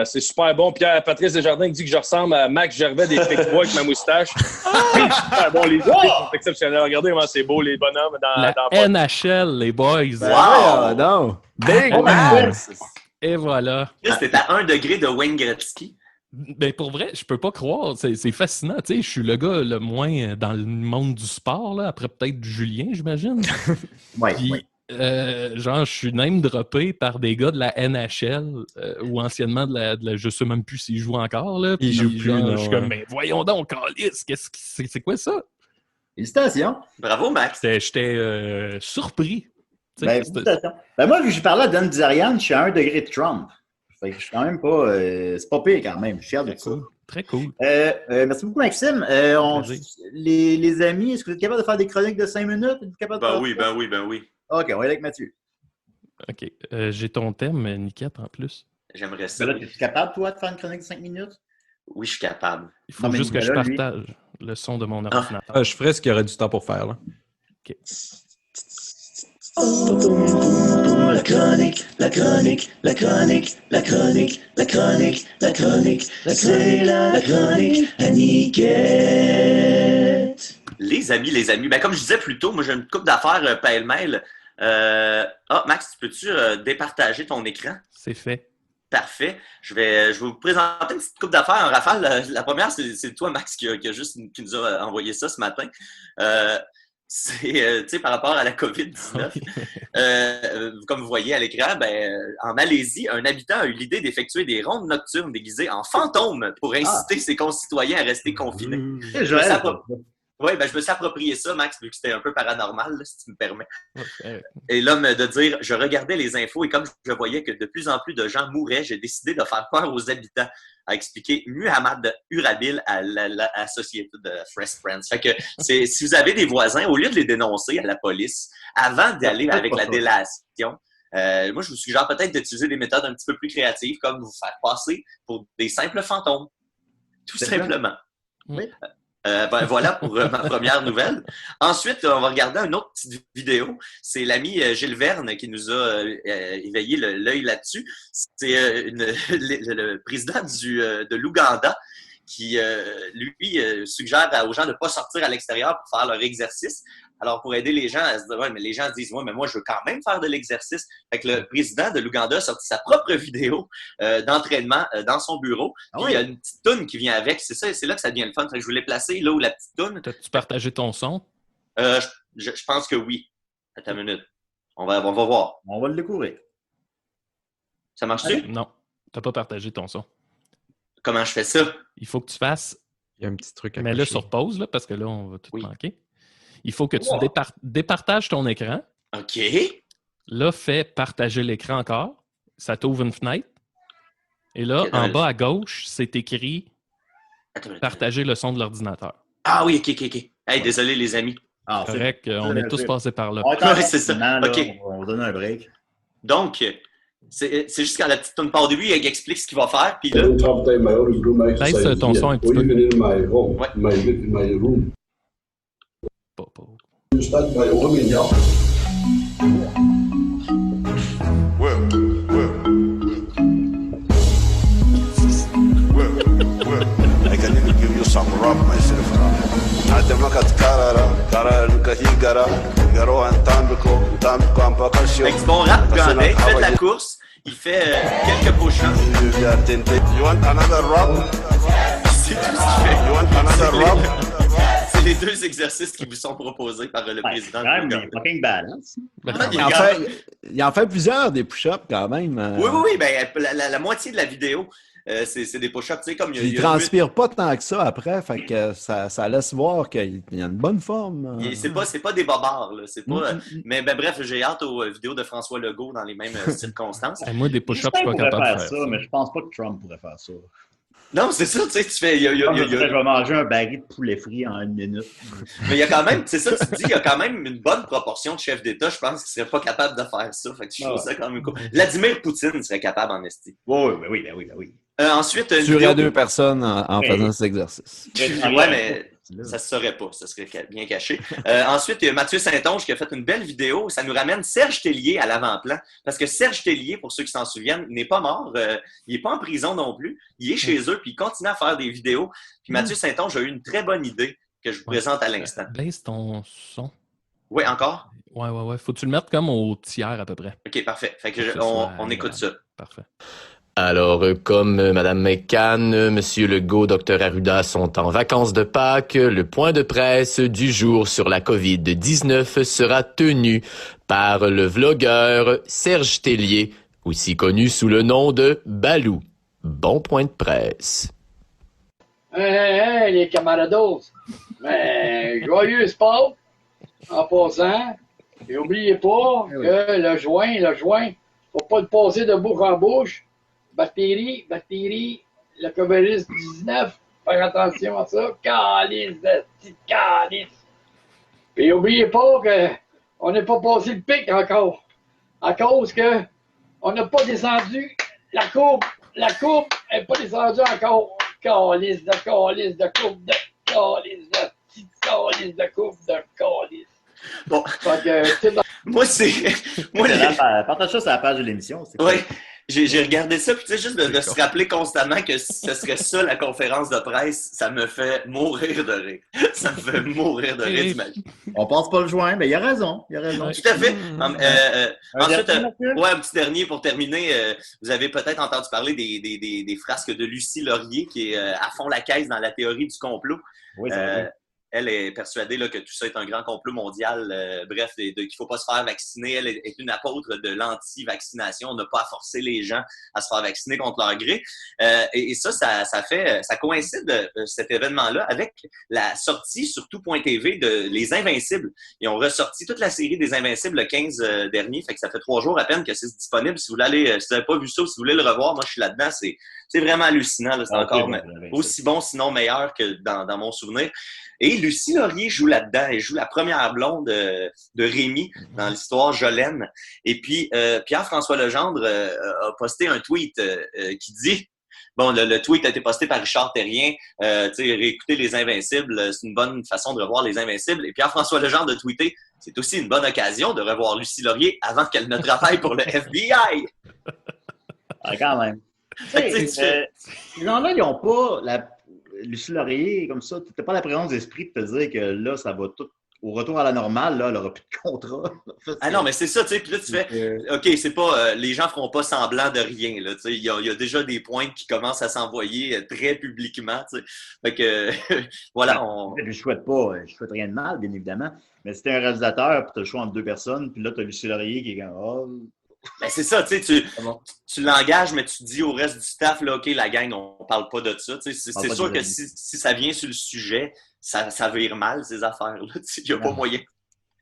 C'est super bon. Patrice Desjardins dit que je ressemble à Max Gervais des Fake Boys avec ma moustache. Super bon. Les idées sont exceptionnelles. Regardez comment c'est beau, les bonhommes La dans NHL, les boys. Ah, non. Big Oh, Max. Et voilà. C'était à 1 degré de Wayne Gretzky. Ben pour vrai, je peux pas croire. C'est fascinant. Tu sais, je suis le gars le moins dans le monde du sport, là, après peut-être Julien, j'imagine. Oui, Puis, oui. genre, je suis name droppé par des gars de la NHL ou anciennement de la je sais même plus s'ils jouent encore. Là. Ils Puis, jouent plus, genre, non, je suis comme, ouais. mais voyons donc, Calice, c'est quoi ça? Félicitations. Bravo, Max. J'étais surpris. Tu sais, Ben, félicitations. Ben, moi, vu que j'ai parlé à Dan Dizarian, je suis à 1 degré de Trump. Fait que je suis quand même pas. C'est pas pire quand même. Je suis fier de ça. Très cool. Merci beaucoup, Maxime. Les amis, est-ce que vous êtes capable de faire des chroniques de 5 minutes? Êtes-vous capable de Ben faire oui, ça? ben oui, ben oui. OK, on va aller avec Mathieu. OK. J'ai ton thème, Niquette, en plus. J'aimerais ça. Ben là, es-tu capable, toi, de faire une chronique de 5 minutes? Oui, je suis capable. Il faut Non, mais juste que je Nicolas, lui- partage le son de mon ordinateur. Je ferais ce qu'il y aurait du temps pour faire. Là. OK. La chronique, la chronique, la chronique, la chronique, la chronique, la chronique, c'est la chronique à Niquette. Les amis, ben, comme je disais plus tôt, moi j'ai une couple d'affaires pêle-mêle. Max, peux-tu départager ton écran? C'est fait. Parfait. Je vais vous présenter une petite couple d'affaires en rafale. La première, c'est toi, Max, qui nous a envoyé ça ce matin. c'est, tu sais, par rapport à la COVID-19, comme vous voyez à l'écran, en Malaisie, un habitant a eu l'idée d'effectuer des rondes nocturnes déguisées en fantômes pour inciter ses concitoyens à rester confinés. Oui, je me suis approprié ça, Max, vu que c'était un peu paranormal, là, si tu me permets. Et l'homme de dire, je regardais les infos et comme je voyais que de plus en plus de gens mouraient, j'ai décidé de faire peur aux habitants, a expliqué Muhammad Urabil à la société de Fresh Friends. Fait que si vous avez des voisins, au lieu de les dénoncer à la police, avant d'aller avec la délation, moi, je vous suggère peut-être d'utiliser des méthodes un petit peu plus créatives, comme vous faire passer pour des simples fantômes. Tout simplement. Oui. Voilà pour ma première nouvelle. Ensuite, on va regarder une autre petite vidéo. C'est l'ami Gilles Verne qui nous a éveillé l'œil là-dessus. C'est le président de l'Ouganda qui, lui, suggère aux gens de ne pas sortir à l'extérieur pour faire leur exercice. Alors, pour aider les gens à se dire, ouais, mais les gens disent, ouais, mais moi, je veux quand même faire de l'exercice. Fait que le président de l'Ouganda a sorti sa propre vidéo d'entraînement dans son bureau. Puis, il y a une petite toune qui vient avec. C'est là que ça devient le fun. Fait que je voulais placer là où la petite toune. T'as-tu partagé ton son? Je pense que oui. Attends une minute. On va voir. On va le découvrir. Ça marche-tu? Non, t'as pas partagé ton son. Comment je fais ça? Il faut que tu fasses... Il y a un petit truc à Mais là, sur pause, là, parce que là, on va tout manquer. Il faut que tu départages ton écran. OK. Là, fais partager l'écran encore. Ça t'ouvre une fenêtre. Et là, en bas à gauche, c'est écrit partager le son de l'ordinateur. Ah oui, OK. Hey, désolé, les amis. Ah, c'est correct, on est tous passés par là. Ouais, c'est ça. Là, OK. On va donner un break. Donc, c'est juste quand la petite tourne part au début, il explique ce qu'il va faire. Puis là... Baisse ton son un petit peu. Ouais. I can even give you some rap myself. Fait que bon rap ougandais, il fait de la course, il fait quelques push-ups. You want another rap? C'est tout ce qu'il fait. You want another rap? C'est les deux exercices qui vous sont proposés par le président. Quand même, fucking balance. Il en fait plusieurs des push-ups quand même. Oui. La moitié de la vidéo, c'est des push-ups. Tu sais, comme il ne transpire pas tant que ça après, fait que ça laisse voir qu'il y a une bonne forme. C'est pas des bobards, là. C'est pas, mais bref, j'ai hâte aux vidéos de François Legault dans les mêmes circonstances. Moi, des push-ups, je suis pas capable de faire ça. Mais je pense pas que Trump pourrait faire ça. Non, c'est ça, tu sais, tu fais... Je vais manger un baguette de poulet frit en 1 minute. Mais il y a quand même, c'est ça, tu te dis, il y a quand même une bonne proportion de chefs d'État, je pense, qui ne seraient pas capables de faire ça. Fait que je trouve ça quand même cool. Vladimir Poutine serait capable en esti. Oui. Ensuite, tu tuerais 2 personnes en faisant cet exercice. Ouais, mais ça se saurait pas, ça serait bien caché. Ensuite, il y a Mathieu Saint-Onge qui a fait une belle vidéo. Ça nous ramène Serge Tellier à l'avant-plan. Parce que Serge Tellier, pour ceux qui s'en souviennent, n'est pas mort. Il n'est pas en prison non plus. Il est chez eux, puis il continue à faire des vidéos. Puis Mathieu Saint-Onge a eu une très bonne idée que je vous présente à l'instant. Baisse ton son. Oui, encore? Ouais. Faut que tu le mettes comme au tiers à peu près. OK, parfait. Fait que on écoute ça. Parfait. Alors, comme Mme McCann, Monsieur Legault, Dr Arruda sont en vacances de Pâques, le point de presse du jour sur la COVID-19 sera tenu par le vlogueur Serge Tellier, aussi connu sous le nom de Balou. Bon point de presse. Hey, les camarados! Joyeux sport en passant. Et n'oubliez pas que le joint, faut pas le passer de bouche en bouche. Bactéries, le COVID-19, faire attention à ça. Calice de petite calice. Et n'oubliez pas qu'on n'est pas passé le pic encore. À cause que on n'a pas descendu la courbe. La courbe n'est pas descendue encore. Calice de courbe de calice de petite calice de courbe de calice. Bon. Moi, c'est... Partage ça sur la page de l'émission. Oui. J'ai regardé ça, puis tu sais, juste de se rappeler constamment que ce serait ça la conférence de presse, ça me fait mourir de rire. Ça me fait mourir de rire, t'imagines. On pense pas le joint, mais il a raison. Tout à fait. Ensuite, un petit dernier pour terminer. Vous avez peut-être entendu parler des frasques de Lucie Laurier qui est à fond la caisse dans la théorie du complot. Oui, ça elle est persuadée là, que tout ça est un grand complot mondial. Bref, qu'il ne faut pas se faire vacciner. Elle est une apôtre de l'anti-vaccination. On n'a pas à forcer les gens à se faire vacciner contre leur gré. Et ça coïncide, cet événement-là, avec la sortie sur tout.tv de Les Invincibles. Ils ont ressorti toute la série des Invincibles le 15 dernier. Fait que ça fait 3 jours à peine que c'est disponible. Si vous n'avez pas vu ça ou si vous voulez le revoir, moi, je suis là-dedans. C'est vraiment hallucinant. Là. C'est encore aussi bon, sinon meilleur que dans mon souvenir. Et Lucie Laurier joue là-dedans. Elle joue la première blonde de Rémi dans l'histoire Jolene. Et puis, Pierre-François Legendre a posté un tweet qui dit... Bon, le tweet a été posté par Richard Terrien. Réécouter Les Invincibles, c'est une bonne façon de revoir Les Invincibles. Et Pierre-François Legendre a tweeté, c'est aussi une bonne occasion de revoir Lucie Laurier avant qu'elle ne travaille pour le FBI. Ah, quand même. Ces gens-là, ils n'ont pas Lucie Laurier, comme ça, tu n'as pas la présence d'esprit de te dire que là, ça va tout. Au retour à la normale, là, elle n'aura plus de contrat. Ah non, mais c'est ça, tu sais. Puis là, tu fais, OK, c'est pas. Les gens feront pas semblant de rien, là. Tu sais, il y a déjà des points qui commencent à s'envoyer très publiquement, tu sais. Fait que, voilà. Je ne souhaite rien de mal, bien évidemment. Mais si t'es un réalisateur, puis tu as le choix entre 2 personnes, puis là, tu as Lucie Laurier qui est comme. Oh. Ben, c'est ça, tu sais, tu l'engages, mais tu dis au reste du staff, là, OK, la gang, on parle pas de ça. C'est sûr que si ça vient sur le sujet, ça vire mal, ces affaires-là. Il n'y a pas moyen.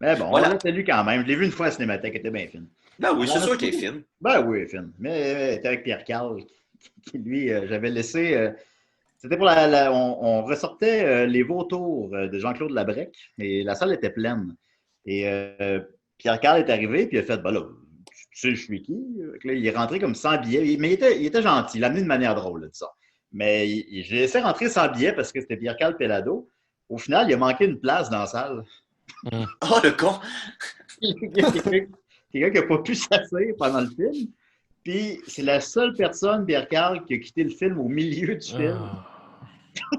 Mais bon, voilà. On l'a salué quand même. Je l'ai vu une fois à Cinémathèque, elle était bien fine. Ben oui, c'est sûr qu'elle est fine. Ben oui, elle est fine. Mais elle était avec Pierre Carl, qui lui, j'avais laissé... C'était pour on ressortait Les Vautours de Jean-Claude Labrec, et la salle était pleine. Et Pierre Carl est arrivé, puis il a fait, ben là, tu sais, je suis qui? Là, il est rentré comme sans billet. Mais il était gentil. Il l'a amené de manière drôle, là, de ça. Mais j'ai laissé rentrer sans billet parce que c'était Pierre-Carl Pelado. Au final, il a manqué une place dans la salle. Oh, le con! Quelqu'un qui n'a pas pu s'asseoir pendant le film. Puis, c'est la seule personne, Pierre-Carl, qui a quitté le film au milieu du film. Tout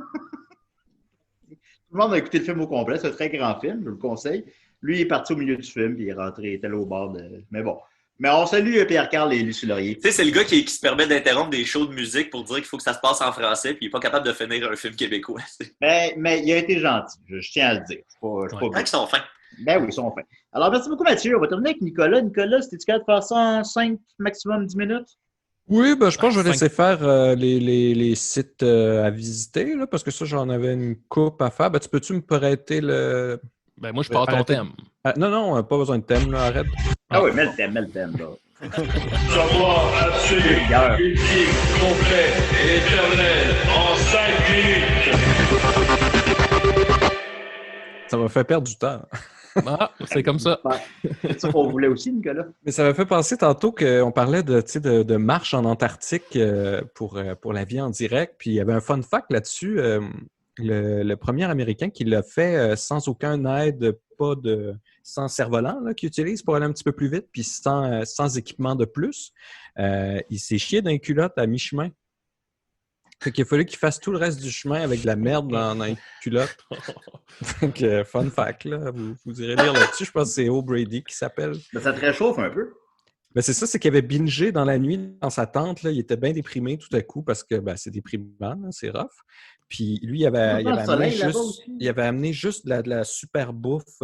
le monde a écouté le film au complet. C'est un très grand film, je vous le conseille. Lui, il est parti au milieu du film, puis il est rentré, il était là au bord de... Mais bon. Mais on salue Pierre-Carl et Lucie Laurier. Tu sais, c'est le gars qui se permet d'interrompre des shows de musique pour dire qu'il faut que ça se passe en français, puis il n'est pas capable de finir un film québécois. Mais il a été gentil, je tiens à le dire. Ils sont fins. Ben oui, ils sont fins. Alors, merci beaucoup, Mathieu. On va terminer avec Nicolas. Nicolas, c'était-tu capable de faire ça en 5, maximum 10 minutes? Oui, ben, je pense que je vais laisser faire les sites à visiter, là, parce que ça, j'en avais une coupe à faire. Ben, peux-tu me prêter le... Ben, moi, je pars ton thème. Non, pas besoin de thème, là, arrête. Ah oui, mets le thème, là. Savoir absolu, ultime, complet et éternel en 5 minutes. Ça m'a fait perdre du temps. Ah, c'est comme ça. C'est ça qu'on voulait aussi, Nicolas. Mais ça m'a fait penser tantôt qu'on parlait de marche en Antarctique pour la vie en direct. Puis il y avait un fun fact là-dessus. Le premier Américain qui l'a fait sans aucun aide, sans cerf-volant qu'il utilise pour aller un petit peu plus vite, puis sans équipement de plus, il s'est chié d'un culotte à mi-chemin. Fait qu'il a fallu qu'il fasse tout le reste du chemin avec de la merde dans les culottes. Donc, fun fact, là, vous irez lire là-dessus. Je pense que c'est O'Brady qui s'appelle. Mais ça te réchauffe un peu. Ben c'est ça, c'est qu'il avait bingé dans la nuit dans sa tente. Là. Il était bien déprimé tout à coup parce que c'est déprimant, là, c'est rough. Puis lui, il avait amené juste de la super bouffe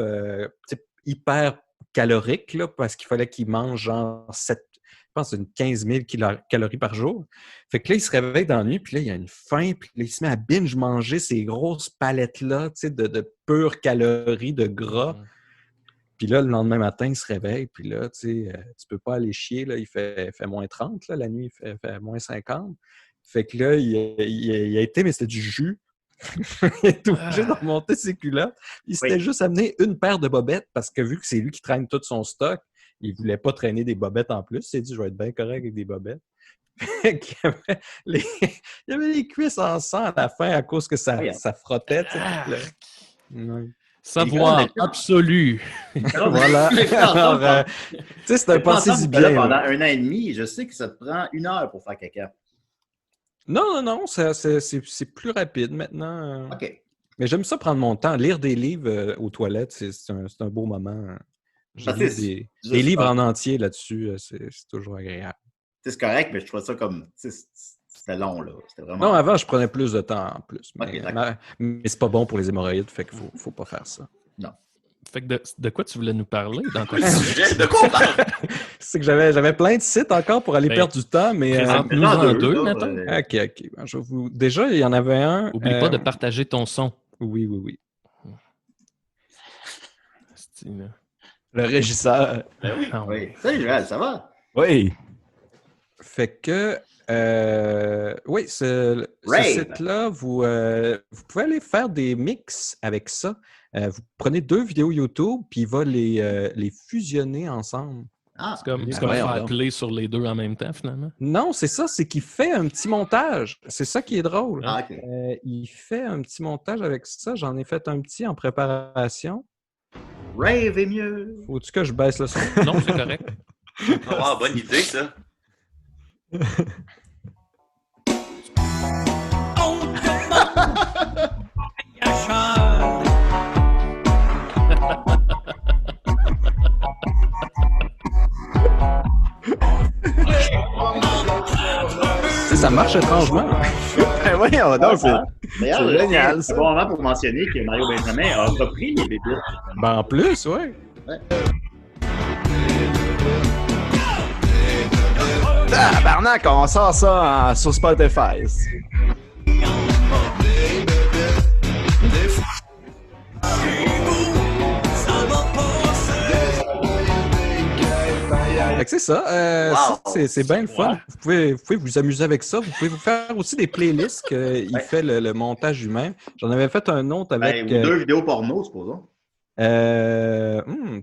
hyper calorique là, parce qu'il fallait qu'il mange genre 15 000 calories par jour. Fait que là, il se réveille dans la nuit, puis là, il a une faim, puis là, il se met à binge manger ces grosses palettes-là de pures calories, de gras. Puis là, le lendemain matin, il se réveille, puis là, tu peux pas aller chier, là, il fait moins 30, là, la nuit, il fait moins 50. Fait que là, il a été, mais c'était du jus. Il est obligé de remonter ses culottes. Il s'était juste amené une paire de bobettes, parce que vu que c'est lui qui traîne tout son stock, il voulait pas traîner des bobettes en plus. Il s'est dit, je vais être bien correct avec des bobettes. Il y avait les cuisses en sang à la fin à cause que ça frottait. Savoir absolu. Voilà. Alors, c'est un passé si bien. Pendant 1 an et demi, je sais que ça te prend 1 heure pour faire caca. Non, c'est plus rapide maintenant. OK. Mais j'aime ça prendre mon temps. Lire des livres aux toilettes, c'est un beau moment. J'ai lu des livres en entier là-dessus, c'est toujours agréable. C'est correct, mais je trouve ça comme... C'était long, là. C'était vraiment... Non, avant, je prenais plus de temps en plus. Mais, Ok, d'accord. mais c'est pas bon pour les hémorroïdes, fait qu'il faut pas faire ça. Non. Fait que de quoi tu voulais nous parler dans ta Sujet, de quoi on parle? C'est que j'avais plein de sites encore pour aller Ben, perdre du temps, mais... Présente-nous en deux, là, mettons. OK. Ben, je vais vous... Déjà, il y en avait un... Oublie pas de partager ton son. Oui. Style. Le régisseur. Ben oui. Ah, Oui. Salut, Joël, ça va? Oui. Fait que... oui, ce Rave. site-là, vous pouvez aller faire des mix avec ça. Vous prenez 2 vidéos YouTube, puis il va les fusionner ensemble. Ah, C'est comme voyons faire donc. play sur les deux en même temps, finalement. Non, c'est ça, c'est qu'il fait un petit montage. C'est ça qui est drôle. ah, OK. Il fait un petit montage avec ça. J'en ai fait un petit en préparation. Rave est mieux. Faut-tu que je baisse le son? Non, c'est correct. Ah, bonne idée, ça. Tu sais, ça marche étrangement. Ben voyons donc, c'est D'ailleurs, c'est génial, c'est ça. un bon moment pour mentionner que Mario Benjamin a repris les bébites. Ben, en plus, ouais. Tabarnak, on sort ça sur Spotify. Fait que c'est ça. Wow. Ça, c'est bien le fun. Vous pouvez vous amuser avec ça. Vous pouvez vous faire aussi des playlists qu'il fait le montage lui-même. J'en avais fait un autre avec... Ben, ou 2 vidéos porno, supposons.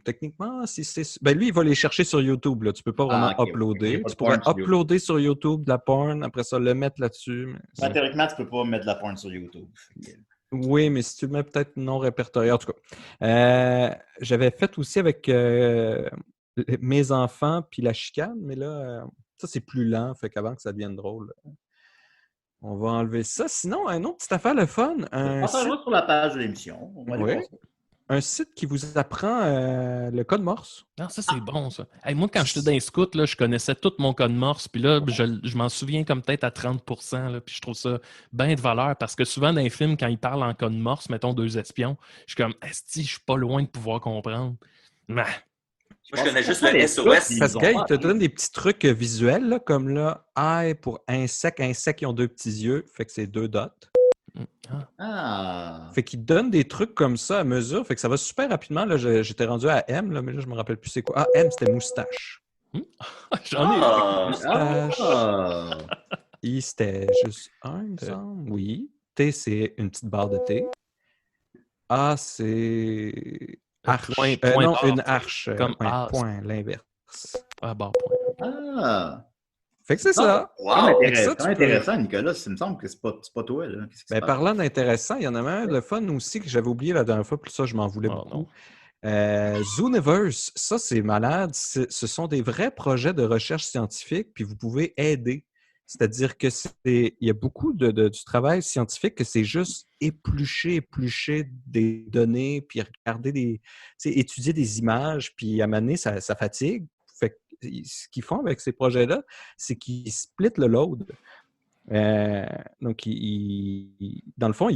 Techniquement, si c'est... Ben lui, il va les chercher sur YouTube. Là. Tu peux pas vraiment ok, uploader. ok. Tu pourrais Porn sur uploader sur YouTube de la porn, après ça, le mettre là-dessus. mais c'est- Ben, théoriquement, tu peux pas mettre de la porn sur YouTube. Oui, mais si tu le mets peut-être non répertorié, en tout cas. J'avais fait aussi avec mes enfants puis la chicane, mais là, ça, c'est plus lent, fait qu'avant que ça devienne drôle, on va enlever ça. Sinon, une autre petite affaire, le fun, un site, Partagez-le sur la page de l'émission. On va aller Oui. voir ça. un site qui vous apprend le code Morse. Non, ça, c'est bon, ça. Hey, moi, quand j'étais dans les scouts, là, je connaissais tout mon code Morse, puis là, je m'en souviens comme peut-être à 30%, là, puis je trouve ça bien de valeur, parce que souvent, dans les films, quand ils parlent en code Morse, mettons 2 espions, je suis comme, esti, je suis pas loin de pouvoir comprendre. Nah. Moi, je connais juste le SOS. Parce qu'il te donne des petits trucs visuels, là, comme là, I pour insecte. Insecte, ils ont 2 petits yeux, fait que c'est 2 dots. Ah. Fait qu'il donne des trucs comme ça à mesure, fait que ça va super rapidement. Là, j'étais rendu à M, là, mais là, je me rappelle plus c'est quoi. Ah, M, c'était moustache. J'en ai Moustache. Ah. I, c'était juste un, il me semble. Oui. T, c'est une petite barre de thé. A, c'est... Arche. Point non, barre, une arche. comme point, as. point, l'inverse. Ah, barre point. Ah. Fait que c'est ça. C'est quand même Fait que ça, intéressant, tu peux- intéressant, Nicolas. Il me semble que c'est pas toi. Là. Qu'est-ce qui se Ben, passe? parlant d'intéressant, il y en a même un de fun aussi que j'avais oublié la dernière fois, puis ça, je m'en voulais beaucoup. Zooniverse, ça, c'est malade. Ce sont des vrais projets de recherche scientifique, puis vous pouvez aider. C'est-à-dire que il y a beaucoup du travail scientifique que c'est juste éplucher des données, puis regarder étudier des images, puis à un moment donné, ça fatigue. Fait que ce qu'ils font avec ces projets-là, c'est qu'ils splitent le load. Donc, dans le fond,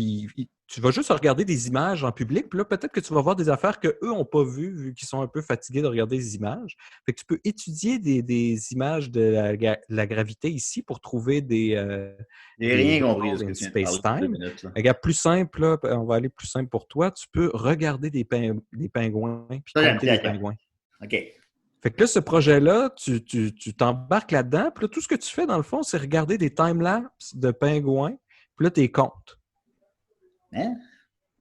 tu vas juste regarder des images en public, puis là, peut-être que tu vas voir des affaires qu'eux n'ont pas vues, vu qu'ils sont un peu fatigués de regarder des images. Fait que tu peux étudier des images de la gravité ici pour trouver des J'ai rien compris de ce que tu viens de parler space-time. 2 minutes, là. Regarde, plus simple, là, on va aller plus simple pour toi. Tu peux regarder des pingouins, puis Ça, j'aime compter bien. des pingouins. OK. Fait que là, ce projet-là, tu t'embarques là-dedans. Puis là, tout ce que tu fais, dans le fond, c'est regarder des time-lapse de pingouins. Puis là, tu les comptes. Hein?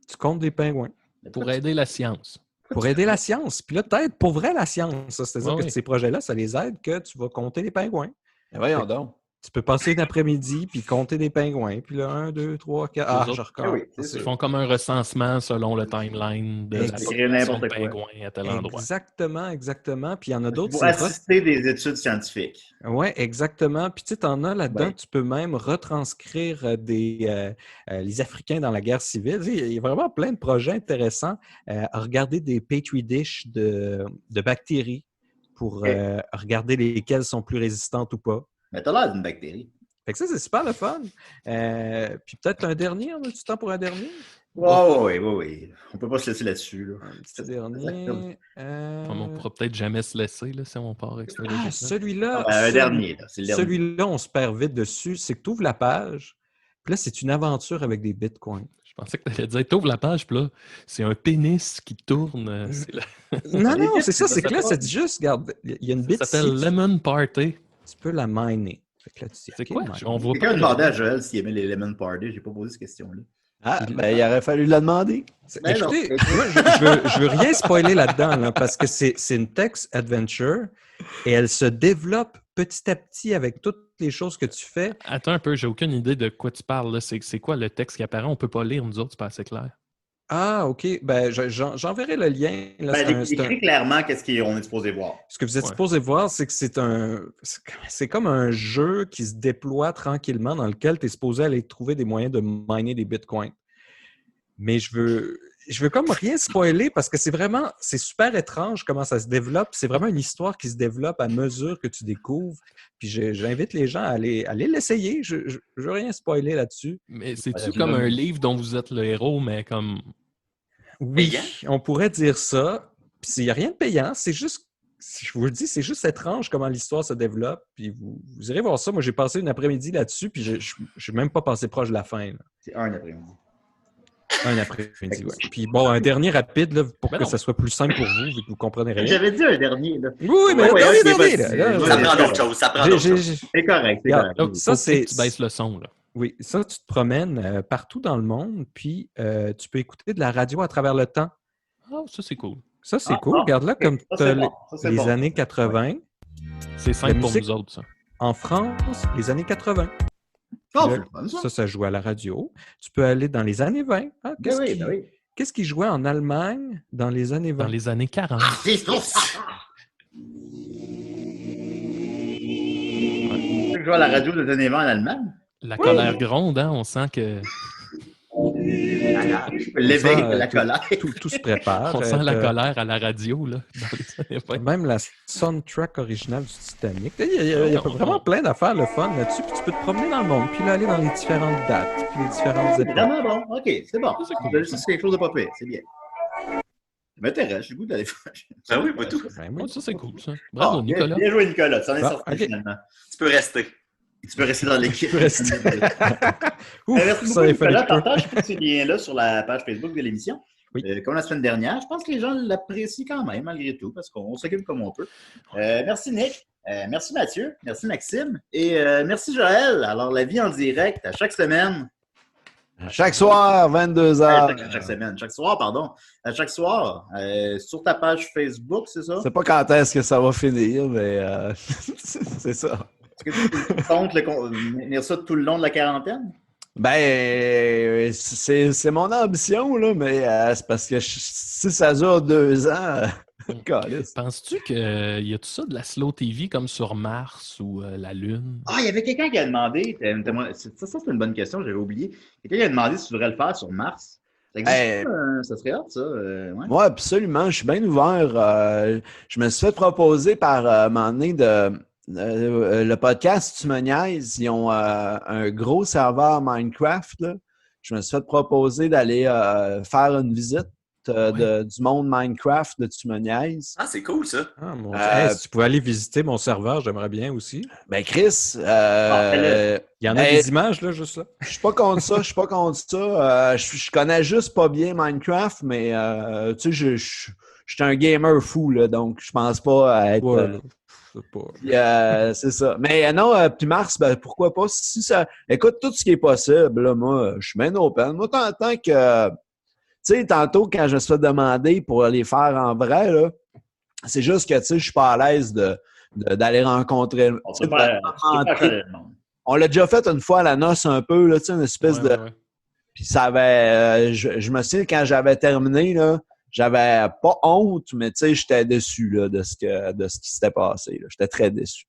Tu comptes des pingouins. Pour aider la science. Pour aider la science. Puis là, t'aides pour vrai la science. Ça. C'est-à-dire Ah que oui. ces projets-là, ça les aide que tu vas compter les pingouins. Ben voyons donc. Tu peux passer une après-midi puis compter des pingouins. Puis là, 1, 2, 3, 4... Ah, Eux je autres, recommence. Ils font comme un recensement selon le timeline de la population n'importe de quoi. pingouins à tel endroit. Exactement. Puis il y en a d'autres. Pour c'est assister des études scientifiques. Oui, exactement. Puis tu sais, t'en as là-dedans, Ouais. tu peux même retranscrire les Africains dans la guerre civile. Tu sais, il y a vraiment plein de projets intéressants à regarder des petri dish de bactéries pour regarder lesquelles sont plus résistantes ou pas. Mais t'as l'air d'une bactérie. Fait que ça, c'est super le fun. Puis peut-être un dernier, on a du temps pour un dernier? Oui. On peut pas se laisser là-dessus. Là. Un petit dernier. On pourra peut-être jamais se laisser là, si on part avec celui-là. Un dernier, là. C'est le dernier. Celui-là, on se perd vite dessus. C'est que tu ouvres la page, puis là, c'est une aventure avec des bitcoins. Je pensais que tu allais dire, tu ouvres la page, puis là, c'est un pénis qui tourne. Non, c'est ça. C'est que là, ça dit juste, regarde, il y a une bit. Ça s'appelle Lemon Party. Tu peux la miner. C'est quoi? On voit Quelqu'un a demandé à Joël s'il aimait les Lemon Party. J'ai pas posé cette question-là. Ah, ben, il aurait fallu la demander. Écoutez, moi, je veux rien spoiler là-dedans, là, parce que c'est une text adventure et elle se développe petit à petit avec toutes les choses que tu fais. Attends un peu, j'ai aucune idée de quoi tu parles. Là. C'est quoi le texte qui apparaît? On peut pas lire, nous autres, c'est pas assez clair. Ah, OK. Ben, j'enverrai le lien. Là, écrit clairement qu'est-ce qu'on est supposé voir. Ce que vous êtes supposé voir, c'est que c'est comme un jeu qui se déploie tranquillement dans lequel tu es supposé aller trouver des moyens de miner des bitcoins. Mais je veux comme rien spoiler parce que c'est super étrange comment ça se développe. C'est vraiment une histoire qui se développe à mesure que tu découvres. Puis j'invite les gens à aller l'essayer. Je veux rien spoiler là-dessus. Mais c'est-tu comme un livre dont vous êtes le héros, mais comme... Oui, payant? On pourrait dire ça. Puis il n'y a rien de payant. C'est juste, je vous le dis, c'est juste étrange comment l'histoire se développe. Puis vous irez voir ça. Moi, j'ai passé une après-midi là-dessus. Puis je n'ai même pas passé proche de la fin. Là. C'est un après-midi. Un après-midi, oui. Puis bon, un dernier rapide là, pour que ça soit plus simple pour vous, vu que vous comprenez rien. J'avais dit un dernier. Là. Oui, mais un dernier. Ça prend d'autres choses. C'est correct. Donc, ça, c'est... Tu baisses le son, là. Oui, ça, tu te promènes partout dans le monde, puis tu peux écouter de la radio à travers le temps. Ah, ça, c'est cool. Ça, c'est cool. Regarde là, comme tu as les années 80. C'est simple pour nous autres, ça. En France, les années 80. Ça joue à la radio. Tu peux aller dans les années 20. Ah, qu'est-ce qui jouait en Allemagne dans les années 20? Dans les années 40. C'est ça! Tu joues à la radio des années 20 en Allemagne? La colère gronde, hein? On sent que... L'éveil de la colère. Tout se prépare. On sent la colère à la radio, là. Même la soundtrack originale du Titanic. Il y a vraiment plein d'affaires, le fun là-dessus. Puis tu peux te promener dans le monde, puis là, aller dans les différentes dates, puis les différentes époques. Vraiment bon. OK, c'est bon. C'est quelque chose de pas pire. C'est bien. Ça m'intéresse. J'ai le goût d'aller faire. Ah oui, pas tout. Oh, ça, c'est cool, ça. Bravo, Nicolas. Bien joué, Nicolas. Tu en es sorti, finalement. Tu peux rester. Tu peux rester dans l'équipe. Merci beaucoup, Nicolas. Partage tous ces liens-là sur la page Facebook de l'émission. Oui. Comme la semaine dernière. Je pense que les gens l'apprécient quand même, malgré tout, parce qu'on s'occupe comme on peut. Merci, Nick. Merci, Mathieu. Merci, Maxime. Et merci, Joël. Alors, la vie en direct à chaque semaine. Chaque soir, 22h. Chaque semaine. Chaque soir, pardon. Chaque soir. Sur ta page Facebook, c'est ça? C'est pas quand est-ce que ça va finir, mais c'est ça. Est-ce que tu comptes tenir ça tout le long de la quarantaine? Ben, c'est mon ambition, là, mais c'est parce que si ça dure 2 ans, penses-tu qu'il y a tout ça de la slow TV comme sur Mars ou la Lune? Ah, il y avait quelqu'un qui a demandé, ça c'est une bonne question, j'avais oublié. Quelqu'un qui a demandé si tu voudrais le faire sur Mars. Ça existe, ça serait hâte, ça. Ouais. Moi, absolument, je suis bien ouvert. Je me suis fait proposer par un moment donné le podcast Tu me niaises, ils ont un gros serveur Minecraft. Là. Je me suis fait proposer d'aller faire une visite du monde Minecraft de Tu me niaises. Ah, c'est cool, ça. Si tu pouvais aller visiter mon serveur, j'aimerais bien aussi. Ben, Chris... il y en a des images, là, juste là. Je suis pas contre ça, je connais juste pas bien Minecraft, mais tu sais, je suis un gamer fou, là, donc je pense pas à être... c'est ça. Mais non, puis Mars, ben, pourquoi pas? Si ça... Écoute, tout ce qui est possible, là, moi, je suis bien open. Moi, tant que... Tu sais, tantôt, quand je me suis fait demander pour les faire en vrai, là, c'est juste que, tu sais, je suis pas à l'aise d'aller rencontrer... On l'a déjà fait une fois à la noce un peu, là, tu sais, une espèce de... Ouais. Puis ça avait... je me souviens, quand j'avais terminé, là, j'avais pas honte, mais tu sais, j'étais déçu là, de ce qui s'était passé. Là. J'étais très déçu.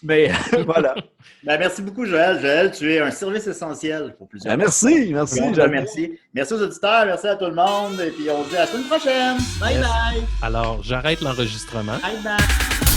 Mais voilà. Ben, merci beaucoup, Joël. Joël, tu es un service essentiel pour plusieurs. Merci. Merci aux auditeurs, merci à tout le monde. Et puis on se dit à la semaine prochaine. Bye bye. Alors, j'arrête l'enregistrement. Bye bye.